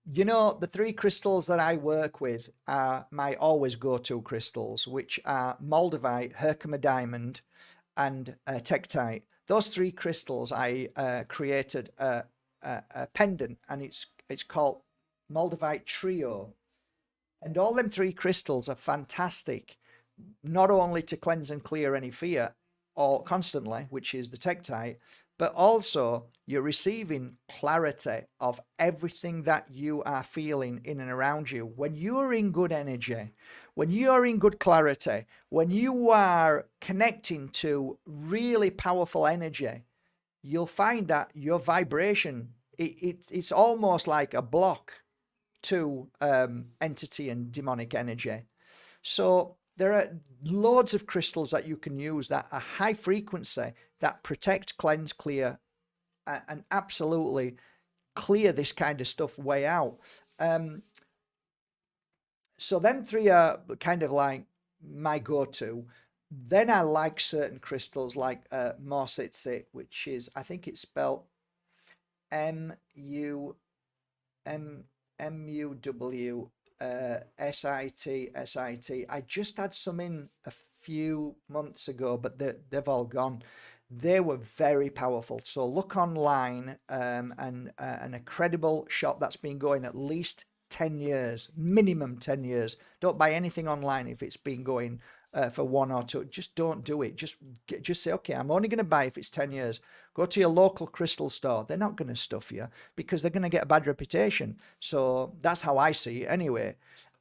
The 3 crystals that I work with are my always go-to crystals, which are Moldavite, Herkimer Diamond, and Tektite. Those 3 crystals, I created a pendant, and it's called Moldavite Trio. And all them 3 crystals are fantastic, not only to cleanse and clear any fear or constantly, which is the Tektite, but also you're receiving clarity of everything that you are feeling in and around you. When you're in good energy, when you're in good clarity, when you are connecting to really powerful energy, you'll find that your vibration, it's almost like a block to entity and demonic energy. So there are loads of crystals that you can use that are high frequency, that protect, cleanse, clear, and absolutely clear this kind of stuff way out. So them 3 are kind of like my go-to. Then I like certain crystals like Morsitsit, which is, I think it's spelled MUWSIT. I just had some in a few months ago, but they've all gone. They were very powerful. So look online, and a credible shop that's been going at least 10 years, minimum 10 years. Don't buy anything online if it's been going for 1 or 2. Just don't do it. Just say, okay, I'm only going to buy if it's 10 years. Go to your local crystal store. They're not going to stuff you because they're going to get a bad reputation. So that's how I see it anyway.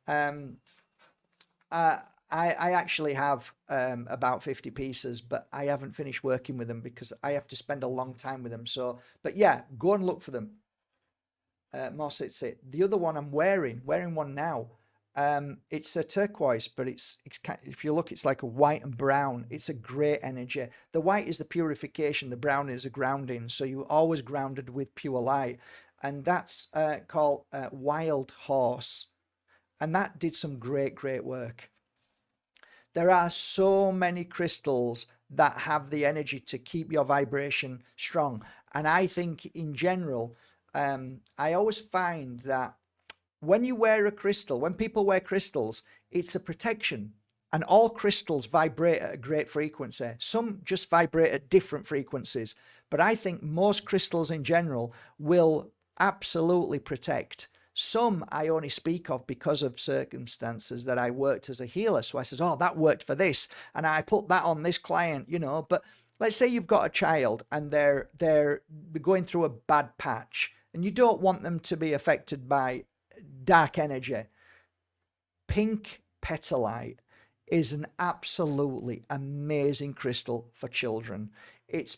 I actually have about 50 pieces, but I haven't finished working with them because I have to spend a long time with them. So, but yeah, go and look for them. Morsitsit. The other one I'm wearing one now. It's a turquoise, but it's if you look, it's like a white and brown. It's a great energy. The white is the purification. The brown is a grounding. So you're always grounded with pure light. And that's called Wild Horse. And that did some great work. There are so many crystals that have the energy to keep your vibration strong. And I think in general, I always find that when you wear a crystal, when people wear crystals, it's a protection. And all crystals vibrate at a great frequency. Some just vibrate at different frequencies. But I think most crystals in general will absolutely protect. Some I only speak of because of circumstances that I worked as a healer. So I said, oh, that worked for this, and I put that on this client, But let's say you've got a child and they're going through a bad patch, and you don't want them to be affected by dark energy. Pink petalite is an absolutely amazing crystal for children. It's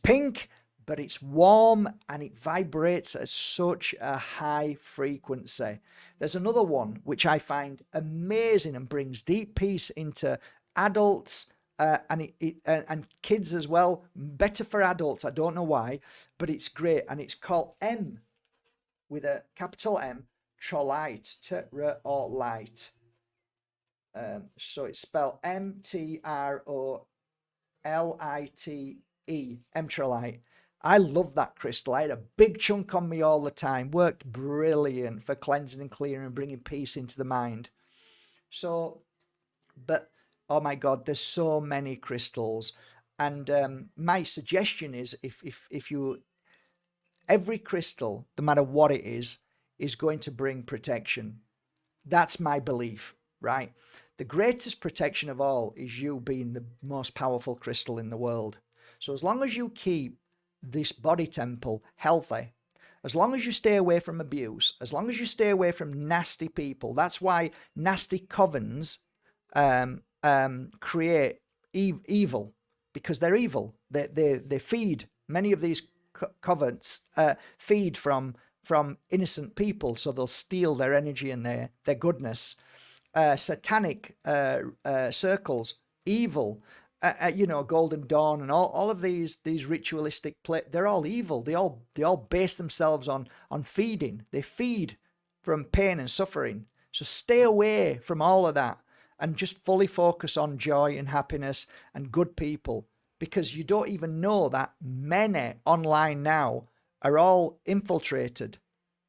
pink, but it's warm and it vibrates at such a high frequency. There's another one which I find amazing and brings deep peace into adults, and kids as well. Better for adults, I don't know why, but it's great, and it's called M, with a capital M, Trolite, Trolite. So it's spelled Mtrolite, Mtrolite. I love that crystal. I had a big chunk on me all the time. Worked brilliant for cleansing and clearing and bringing peace into the mind. So, but oh my God, there's so many crystals. And my suggestion is, if you, every crystal, no matter what it is going to bring protection. That's my belief, right? The greatest protection of all is you being the most powerful crystal in the world. So as long as you keep this body temple healthy, as long as you stay away from abuse, as long as you stay away from nasty people, that's why nasty covens create evil, because they're evil. They feed, many of these covens feed from innocent people, so they'll steal their energy and their goodness. Satanic circles, evil, Golden Dawn, and all of these ritualistic they're all evil. They all base themselves on feeding. They feed from pain and suffering. So stay away from all of that and just fully focus on joy and happiness and good people, because you don't even know that many online now are all infiltrated.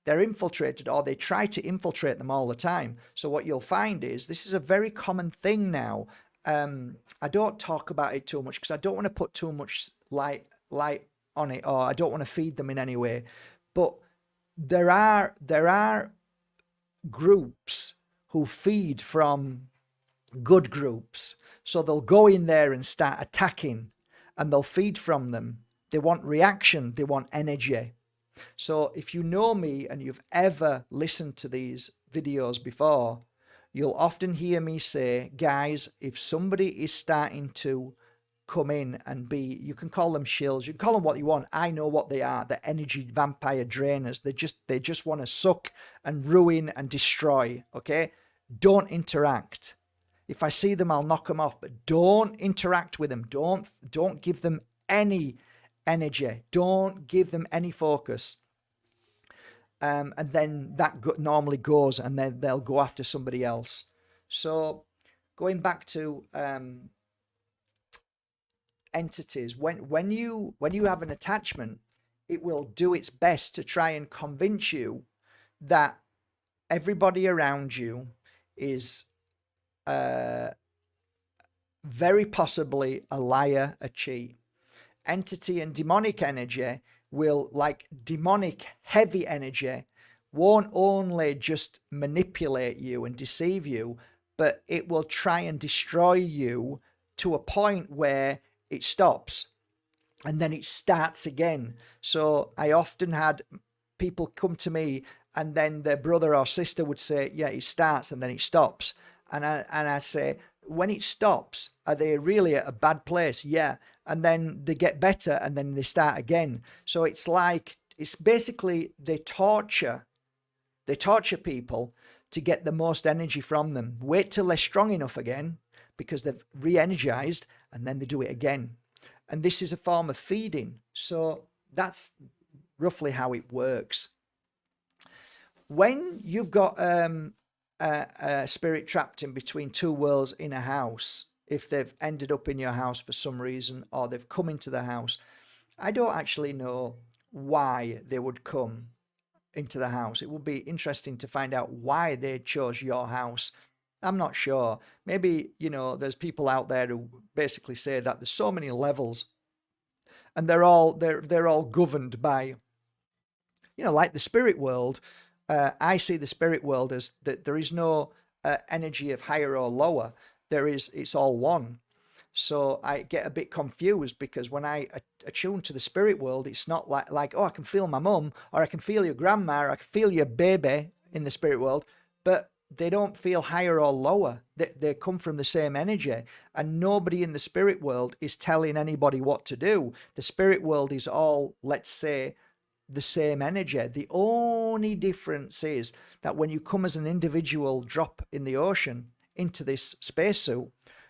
They're infiltrated, or they try to infiltrate them all the time. So what you'll find is, this is a very common thing now. I don't talk about it too much because I don't want to put too much light on it, or I don't want to feed them in any way. But there are groups who feed from good groups. So they'll go in there and start attacking, and they'll feed from them. They want reaction. They want energy. So if you know me and you've ever listened to these videos before, you'll often hear me say, guys, if somebody is starting to come in and be, you can call them shills, you can call them what you want. I know what they are. They're energy vampire drainers. They just want to suck and ruin and destroy. Okay? Don't interact. If I see them, I'll knock them off, but don't interact with them. Don't give them any energy. Don't give them any focus. And then that normally goes, and then they'll go after somebody else. So going back to entities, when you have an attachment, it will do its best to try and convince you that everybody around you is very possibly a liar, a cheat. Entity and demonic energy will, like demonic heavy energy, won't only just manipulate you and deceive you, but it will try and destroy you to a point where it stops and then it starts again. So I often had people come to me, and then their brother or sister would say, yeah, it starts and then it stops. And I say, when it stops, are they really at a bad place? Yeah. And then they get better, and then they start again. So it's basically they torture people to get the most energy from them. Wait till they're strong enough again, because they've re-energized, and then they do it again. And this is a form of feeding. So that's roughly how it works. When you've got a spirit trapped in between two worlds in a house, if they've ended up in your house for some reason, or they've come into the house, I don't actually know why they would come into the house. It would be interesting to find out why they chose your house. I'm not sure. Maybe, there's people out there who basically say that there's so many levels, and they're all governed by, like the spirit world. I see the spirit world as that there is no energy of higher or lower. It's all one. So I get a bit confused because when I attune to the spirit world, it's not like, oh, I can feel my mum, or I can feel your grandma, or I can feel your baby in the spirit world, but they don't feel higher or lower. They come from the same energy, and nobody in the spirit world is telling anybody what to do. The spirit world is all, let's say, the same energy. The only difference is that when you come as an individual drop in the ocean into this spacesuit,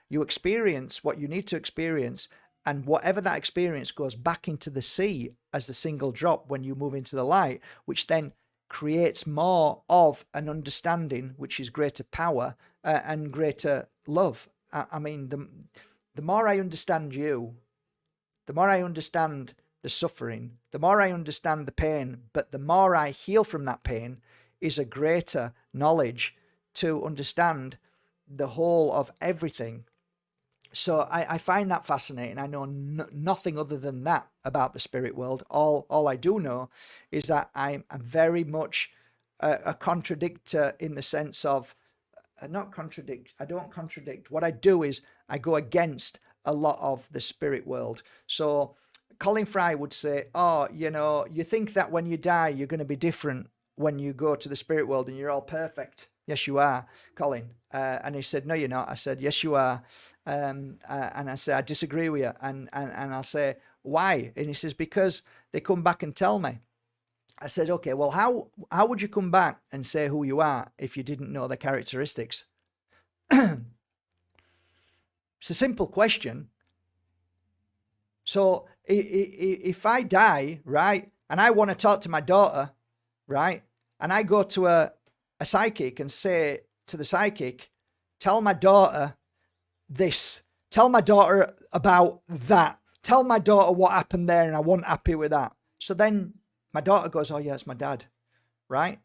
you experience what you need to experience, and whatever that experience goes back into the sea as a single drop when you move into the light, which then creates more of an understanding, which is greater power and greater love. I mean, the more I understand you, the more I understand the suffering, the more I understand the pain, but the more I heal from that pain is a greater knowledge to understand the whole of everything. So I find that fascinating. I know nothing other than that about the spirit world. All I do know is that I'm very much a contradictor in the sense of, not contradict, I don't contradict. What I do is I go against a lot of the spirit world. So Colin Fry would say, oh, you think that when you die, you're going to be different when you go to the spirit world and you're all perfect. Yes, you are, Colin. And he said, no, you're not. I said, yes, you are. And I said, I disagree with you. And I'll say, why? And he says, because they come back and tell me. I said, okay, well, how would you come back and say who you are if you didn't know the characteristics? It's a simple question. So if I die, right, and I want to talk to my daughter, right, and I go to a psychic and say to the psychic, tell my daughter this, tell my daughter about that, tell my daughter what happened there and I wasn't happy with that. So then my daughter goes, oh yeah, it's my dad, right?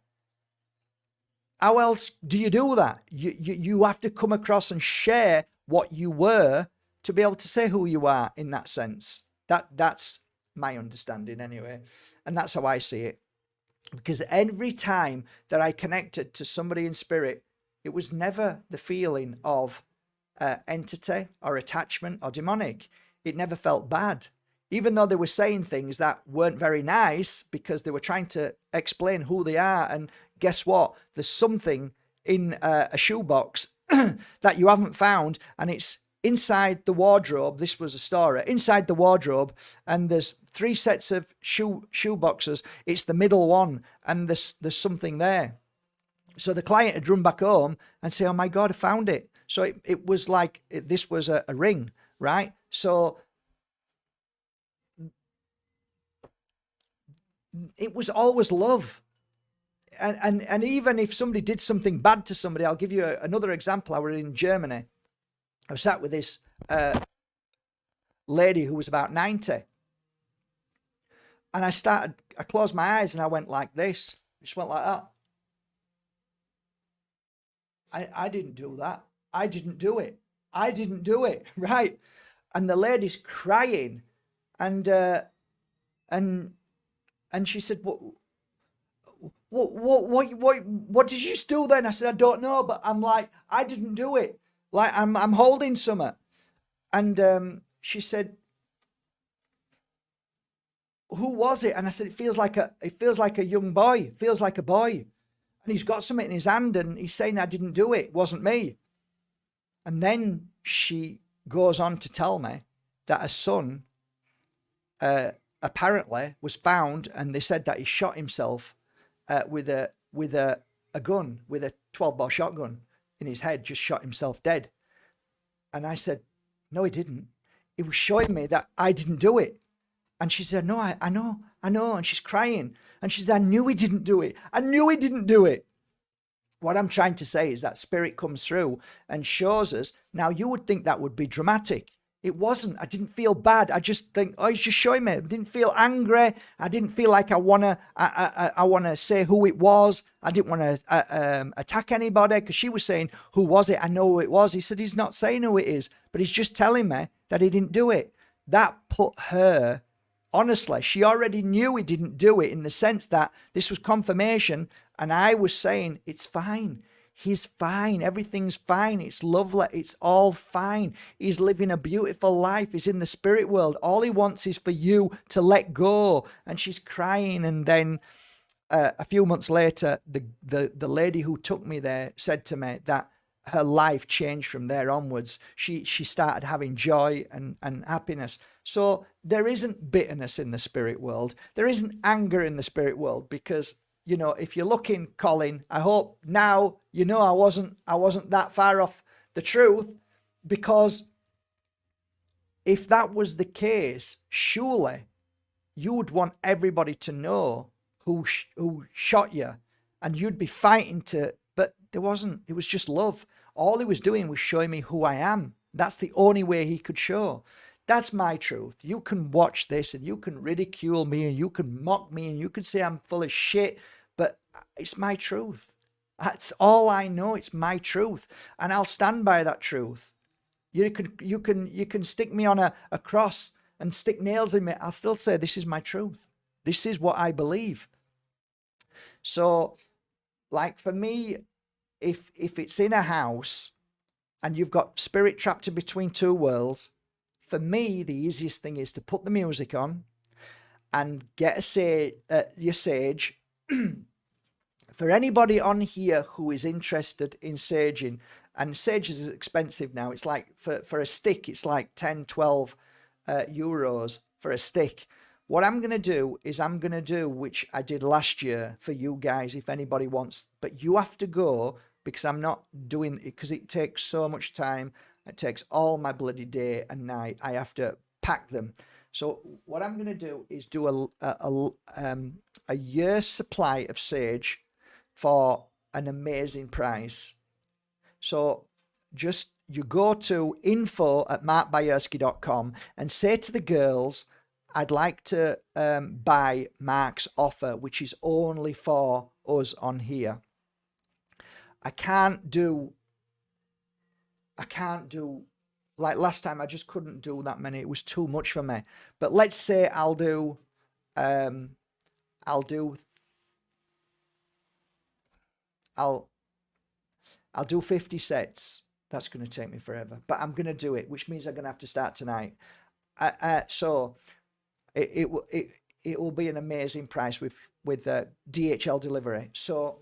How else do you do that? You have to come across and share what you were to be able to say who you are in that sense. That's my understanding anyway. And that's how I see it. Because every time that I connected to somebody in spirit, it was never the feeling of entity or attachment or demonic. It never felt bad. Even though they were saying things that weren't very nice because they were trying to explain who they are. And guess what? There's something in a shoebox that you haven't found, and it's inside the wardrobe. This was a story. Inside the wardrobe, and there's 3 sets of shoe boxes. It's the middle one, and there's something there. So the client had run back home and say, oh my God, I found it. So it was like, this was a ring, right? So it was always love. And even if somebody did something bad to somebody, I'll give you another example. I was in Germany. I sat with this lady who was about 90. And I closed my eyes and I went like this. I just went like that. I didn't do that. I didn't do it. I didn't do it. Right. And the lady's crying. And she said, what did you just do then? I said, I don't know, but I'm like, I didn't do it. Like I'm holding something. And she said, who was it? And I said, it feels like a young boy. It feels like a boy. And he's got something in his hand and he's saying, I didn't do it. It wasn't me. And then she goes on to tell me that a son apparently was found, and they said that he shot himself with a gun, with a 12-bore shotgun in his head, just shot himself dead. And I said, no, he didn't. He was showing me that I didn't do it. And she said, no, I know. And she's crying. And she said, I knew he didn't do it. I knew he didn't do it. What I'm trying to say is that spirit comes through and shows us. Now, you would think that would be dramatic. It wasn't. I didn't feel bad. I just think, oh, he's just showing me. I didn't feel angry. I didn't feel like I wanna say who it was. I didn't want to attack anybody, because she was saying, who was it? I know who it was. He said, he's not saying who it is, but he's just telling me that he didn't do it. That put her Honestly, she already knew he didn't do it, in the sense that this was confirmation. And I was saying, it's fine. He's fine. Everything's fine. It's lovely. It's all fine. He's living a beautiful life. He's in the spirit world. All he wants is for you to let go. And she's crying. And then a few months later, the lady who took me there said to me that her life changed from there onwards. She started having joy and happiness. So there isn't bitterness in the spirit world. There isn't anger in the spirit world, because, you know, if you're looking, Colin, I hope now you know I wasn't that far off the truth, because if that was the case, surely you would want everybody to know who shot you, and you'd be fighting to, but there wasn't. It was just love. All he was doing was showing me who I am. That's the only way he could show. That's my truth. You can watch this and you can ridicule me and you can mock me and you can say I'm full of shit, but it's my truth. That's all I know. It's my truth, and I'll stand by that truth. You can stick me on a cross and stick nails in me. I'll still say this is my truth. This is what I believe. So, like, for me, if it's in a house and you've got spirit trapped in between two worlds, for me, the easiest thing is to put the music on and get your sage. For anybody on here who is interested in saging, and sage is expensive now. It's like, for a stick, it's like 10, 12 euros for a stick. What I'm going to do is which I did last year for you guys, if anybody wants, but you have to go, because I'm not doing it, because it takes so much time. It takes all my bloody day and night. I have to pack them. So what I'm going to do is do a year's supply of sage for an amazing price. So just, you go to info@markbajerski.com and say to the girls, I'd like to buy Mark's offer, which is only for us on here. I can't do, like last time, I just couldn't do that many. It was too much for me. But let's say I'll do 50 sets. That's going to take me forever, but I'm going to do it, which means I'm going to have to start tonight. So it will be an amazing price with DHL delivery. So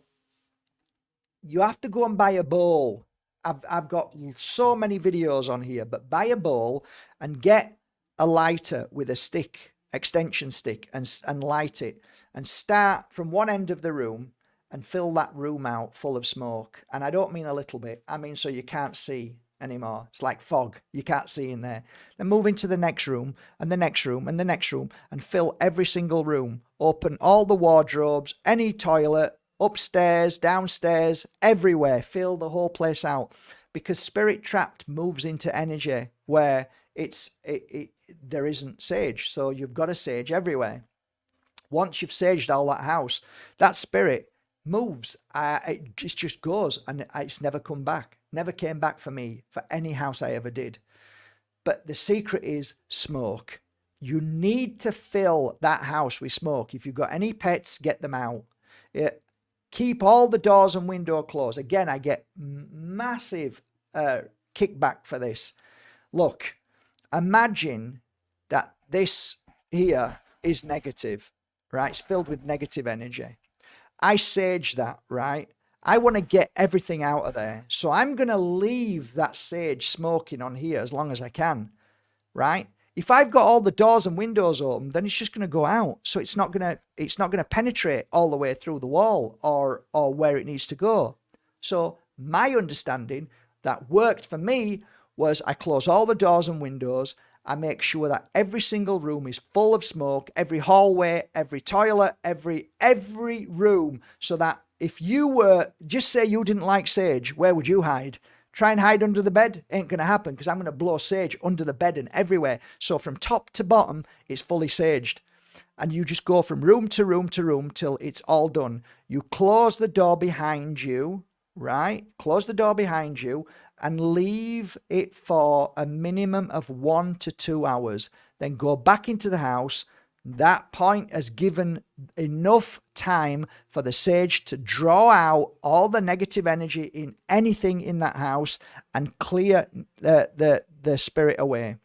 you have to go and buy a bowl. I've got so many videos on here, but buy a bowl and get a lighter with a stick, extension stick, and light it, and start from one end of the room and fill that room out full of smoke. And I don't mean a little bit. I mean so you can't see anymore. It's like fog. You can't see in there. Then move into the next room and the next room and the next room, and fill every single room. Open all the wardrobes, any toilet, upstairs, downstairs, everywhere. Fill the whole place out, because spirit trapped moves into energy where there isn't sage. So you've got a sage everywhere. Once you've saged all that house, that spirit moves. It just goes, and it's never come back. Never came back for me, for any house I ever did. But the secret is smoke. You need to fill that house with smoke. If you've got any pets, get them out. Keep all the doors and windows closed. Again, I get massive kickback for this. Look, imagine that this here is negative, right? It's filled with negative energy. I sage that, right? I want to get everything out of there. So I'm going to leave that sage smoking on here as long as I can, right? If I've got all the doors and windows open, then it's just going to go out. So it's not going to penetrate all the way through the wall or where it needs to go. So my understanding that worked for me was I close all the doors and windows. I make sure that every single room is full of smoke, every hallway, every toilet, every room, so that if you were, just say you didn't like sage, where would you hide? Try and hide under the bed? Ain't going to happen, because I'm going to blow sage under the bed and everywhere. So from top to bottom, it's fully saged. And you just go from room to room to room till it's all done. You close the door behind you, right? Close the door behind you and leave it for a minimum of 1 to 2 hours. Then go back into the house, That point has given enough time for the sage to draw out all the negative energy in anything in that house and clear the spirit away.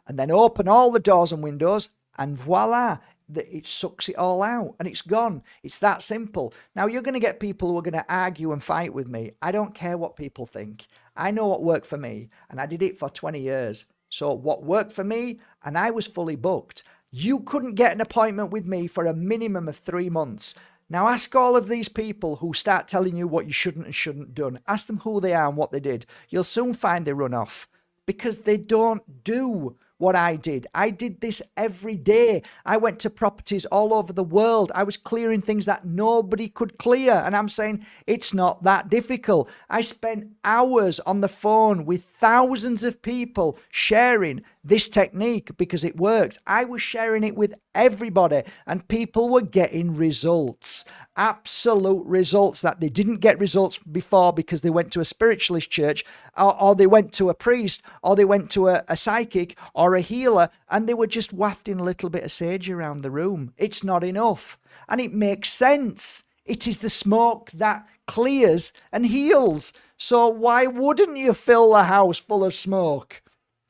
And then open all the doors and windows, and voila, it sucks it all out and it's gone. It's that simple. Now, you're going to get people who are going to argue and fight with me. I don't care what people think. I know what worked for me, and I did it for 20 years. So what worked for me, and I was fully booked. You couldn't get an appointment with me for a minimum of 3 months. Now ask all of these people who start telling you what you shouldn't and shouldn't done. Ask them who they are and what they did. You'll soon find they run off because they don't do what I did. I did this every day. I went to properties all over the world. I was clearing things that nobody could clear. And I'm saying it's not that difficult. I spent hours on the phone with thousands of people sharing this technique because it worked. I was sharing it with everybody and people were getting results. Absolute results that they didn't get results before because they went to a spiritualist church or they went to a priest or they went to a psychic or a healer and they were just wafting a little bit of sage around the room. It's not enough. And it makes sense. It is the smoke that clears and heals. So why wouldn't you fill the house full of smoke?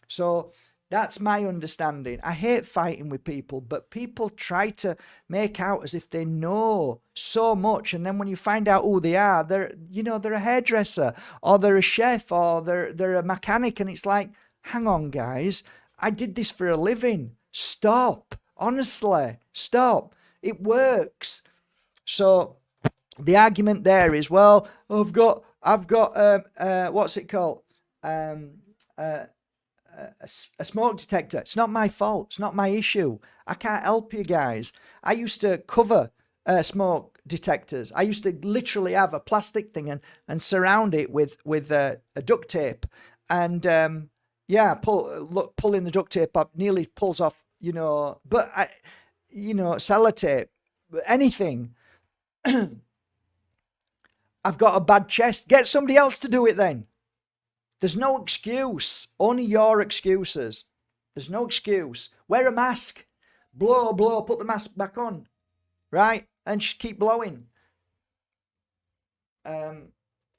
So that's my understanding. I hate fighting with people, but people try to make out as if they know so much. And then when you find out who they are, they're a hairdresser or they're a chef or they're a mechanic. And it's like, hang on, guys, I did this for a living. Stop. Honestly, stop. It works. So the argument there is, well, I've got what's it called? A smoke detector. It's not my fault. It's not my issue. I can't help you guys. I used to cover smoke detectors. I used to literally have a plastic thing and surround it with a duct tape. And pulling the duct tape up nearly pulls off, sellotape, anything. I've got a bad chest. Get somebody else to do it then. There's no excuse. Only your excuses. There's no excuse. Wear a mask. Blow, put the mask back on. Right? And just keep blowing. But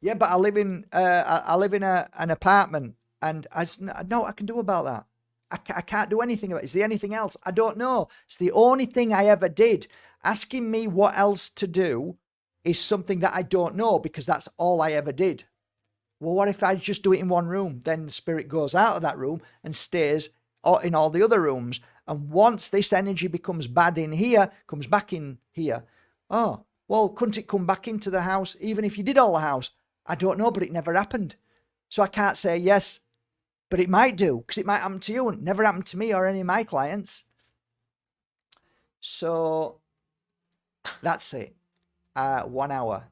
I live in an apartment and I know what I can do about that. I can't do anything about it. Is there anything else? I don't know. It's the only thing I ever did. Asking me what else to do is something that I don't know because that's all I ever did. Well, what if I just do it in one room? Then the spirit goes out of that room and stays in all the other rooms. And once this energy becomes bad in here, comes back in here. Oh, well, couldn't it come back into the house even if you did all the house? I don't know, but it never happened. So I can't say yes, but it might do because it might happen to you and it never happened to me or any of my clients. So that's it. 1 hour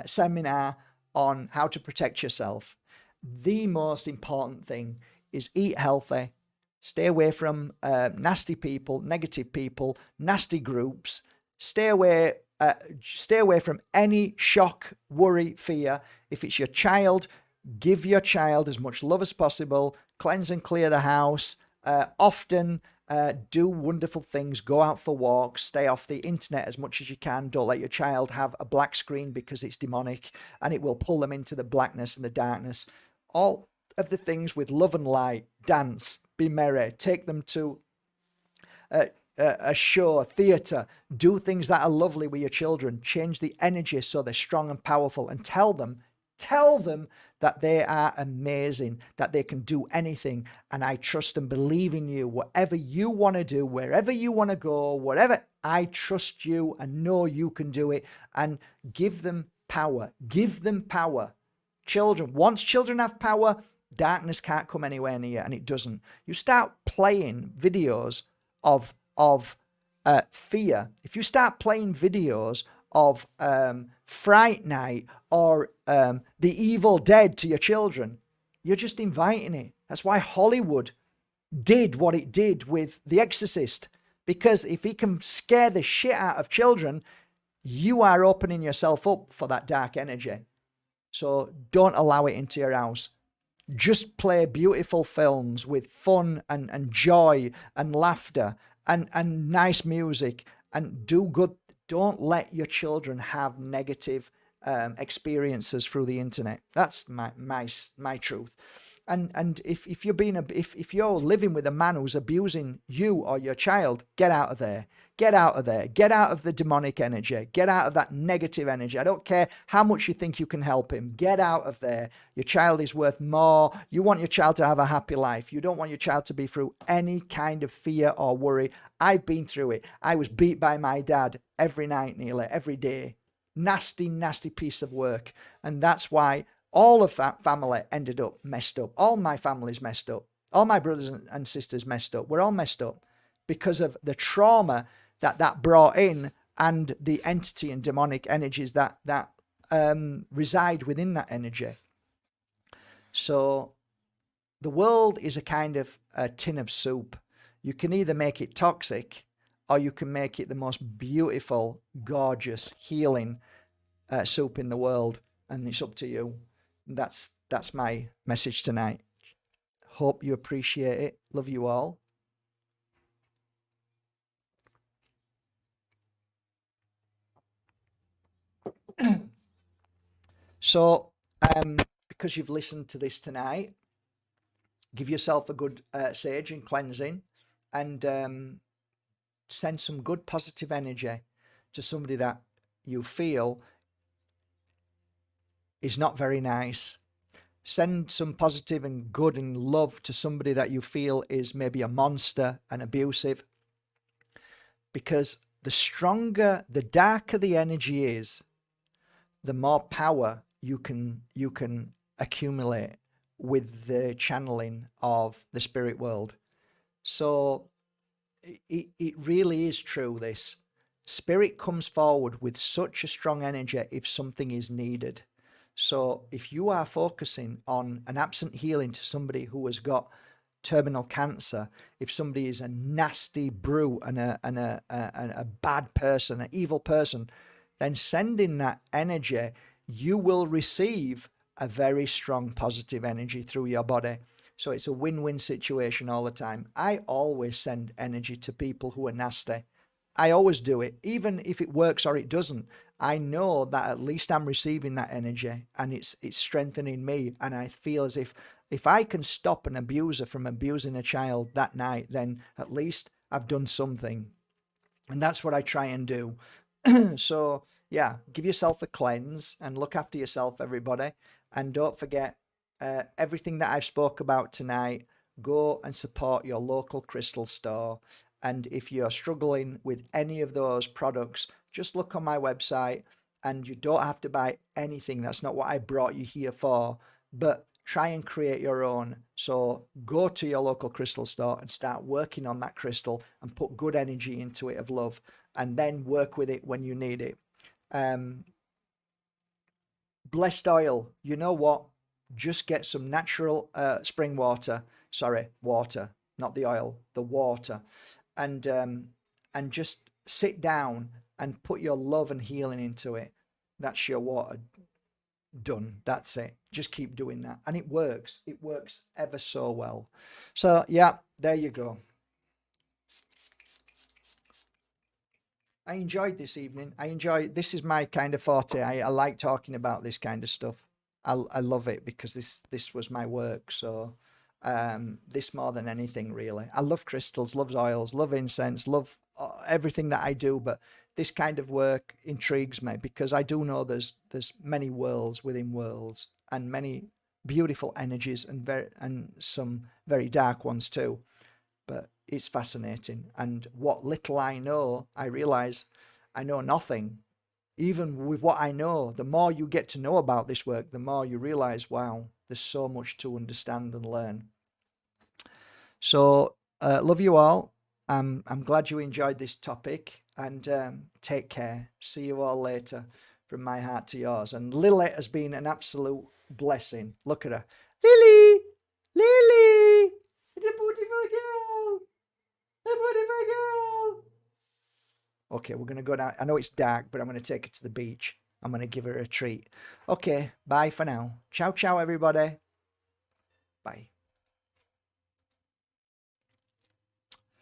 seminar on how to protect yourself. The most important thing is eat healthy, stay away from nasty people, negative people, nasty groups, stay away from any shock, worry, fear. If it's your child, give your child as much love as possible, cleanse and clear the house, often do wonderful things, go out for walks, stay off the internet as much as you can. Don't let your child have a black screen because it's demonic and it will pull them into the blackness and the darkness. All of the things with love and light, dance, be merry, take them to a show, theatre, do things that are lovely with your children, change the energy so they're strong and powerful, and tell them that they are amazing, that they can do anything, and I trust and believe in you. Whatever you want to do, wherever you want to go, whatever, I trust you and know you can do it, and give them power. Give them power. Children, once children have power, darkness can't come anywhere near, and it doesn't. You start playing videos of fear. If you start playing videos of Fright Night or The Evil Dead to your children, you're just inviting it. That's why Hollywood did what it did with The Exorcist, because if he can scare the shit out of children, you are opening yourself up for that dark energy. So don't allow it into your house. Just play beautiful films with fun and joy and laughter and nice music, and do good. Don't let your children have negative experiences through the internet. That's my truth. And if you're being if you're living with a man who's abusing you or your child, get out of there. Get out of there. Get out of the demonic energy. Get out of that negative energy. I don't care how much you think you can help him. Get out of there. Your child is worth more. You want your child to have a happy life. You don't want your child to be through any kind of fear or worry. I've been through it. I was beat by my dad every night, nearly every day. Nasty, nasty piece of work. And that's why all of that family ended up messed up. All my family's messed up. All my brothers and sisters messed up. We're all messed up because of the trauma that brought in, and the entity and demonic energies that reside within that energy. So the world is a kind of a tin of soup. You can either make it toxic, or you can make it the most beautiful, gorgeous, healing soup in the world, and it's up to you. That's my message tonight. Hope you appreciate it. Love you all. So, because you've listened to this tonight, give yourself a good sage and cleansing, and send some good positive energy to somebody that you feel is not very nice. Send some positive and good and love to somebody that you feel is maybe a monster and abusive. Because the stronger, the darker the energy is, the more power you can accumulate with the channeling of the spirit world. So it really is true, this. Spirit comes forward with such a strong energy if something is needed. So if you are focusing on an absent healing to somebody who has got terminal cancer, if somebody is a nasty brute and a bad person, an evil person, then sending that energy, you will receive a very strong positive energy through your body. So it's a win-win situation all the time. I always send energy to people who are nasty. I always do it, even if it works or it doesn't. I know that at least I'm receiving that energy, and it's strengthening me. And I feel as if I can stop an abuser from abusing a child that night, then at least I've done something. And that's what I try and do. So yeah, give yourself a cleanse and look after yourself, everybody. And don't forget, everything that I've spoke about tonight, go and support your local crystal store. And if you're struggling with any of those products, just look on my website, and you don't have to buy anything. That's not what I brought you here for, but try and create your own. So go to your local crystal store and start working on that crystal and put good energy into it of love, and then work with it when you need it. Blessed oil, you know what? Just get some natural spring water. Sorry, water, not the oil, the water. And just sit down and put your love and healing into it. That's your water done. That's it. Just keep doing that. And it works. It works ever so well. So yeah, there you go. I enjoyed this evening. This is my kind of forte. I like talking about this kind of stuff. I love it because this was my work. So this more than anything, really. I love crystals, love oils, love incense, love everything that I do. But this kind of work intrigues me because I do know there's many worlds within worlds, and many beautiful energies, and some very dark ones too. But it's fascinating. And what little I know, I realize I know nothing. Even with what I know, the more you get to know about this work, the more you realize, wow, there's so much to understand and learn. So, love you all. I'm glad you enjoyed this topic, and take care. See you all later from my heart to yours. And Lilith has been an absolute blessing. Look at her. Lily! Lily! It's a beautiful girl! A beautiful girl! Okay, we're going to go down. I know it's dark, but I'm going to take her to the beach. I'm going to give her a treat. Okay, bye for now. Ciao, ciao, everybody. Bye.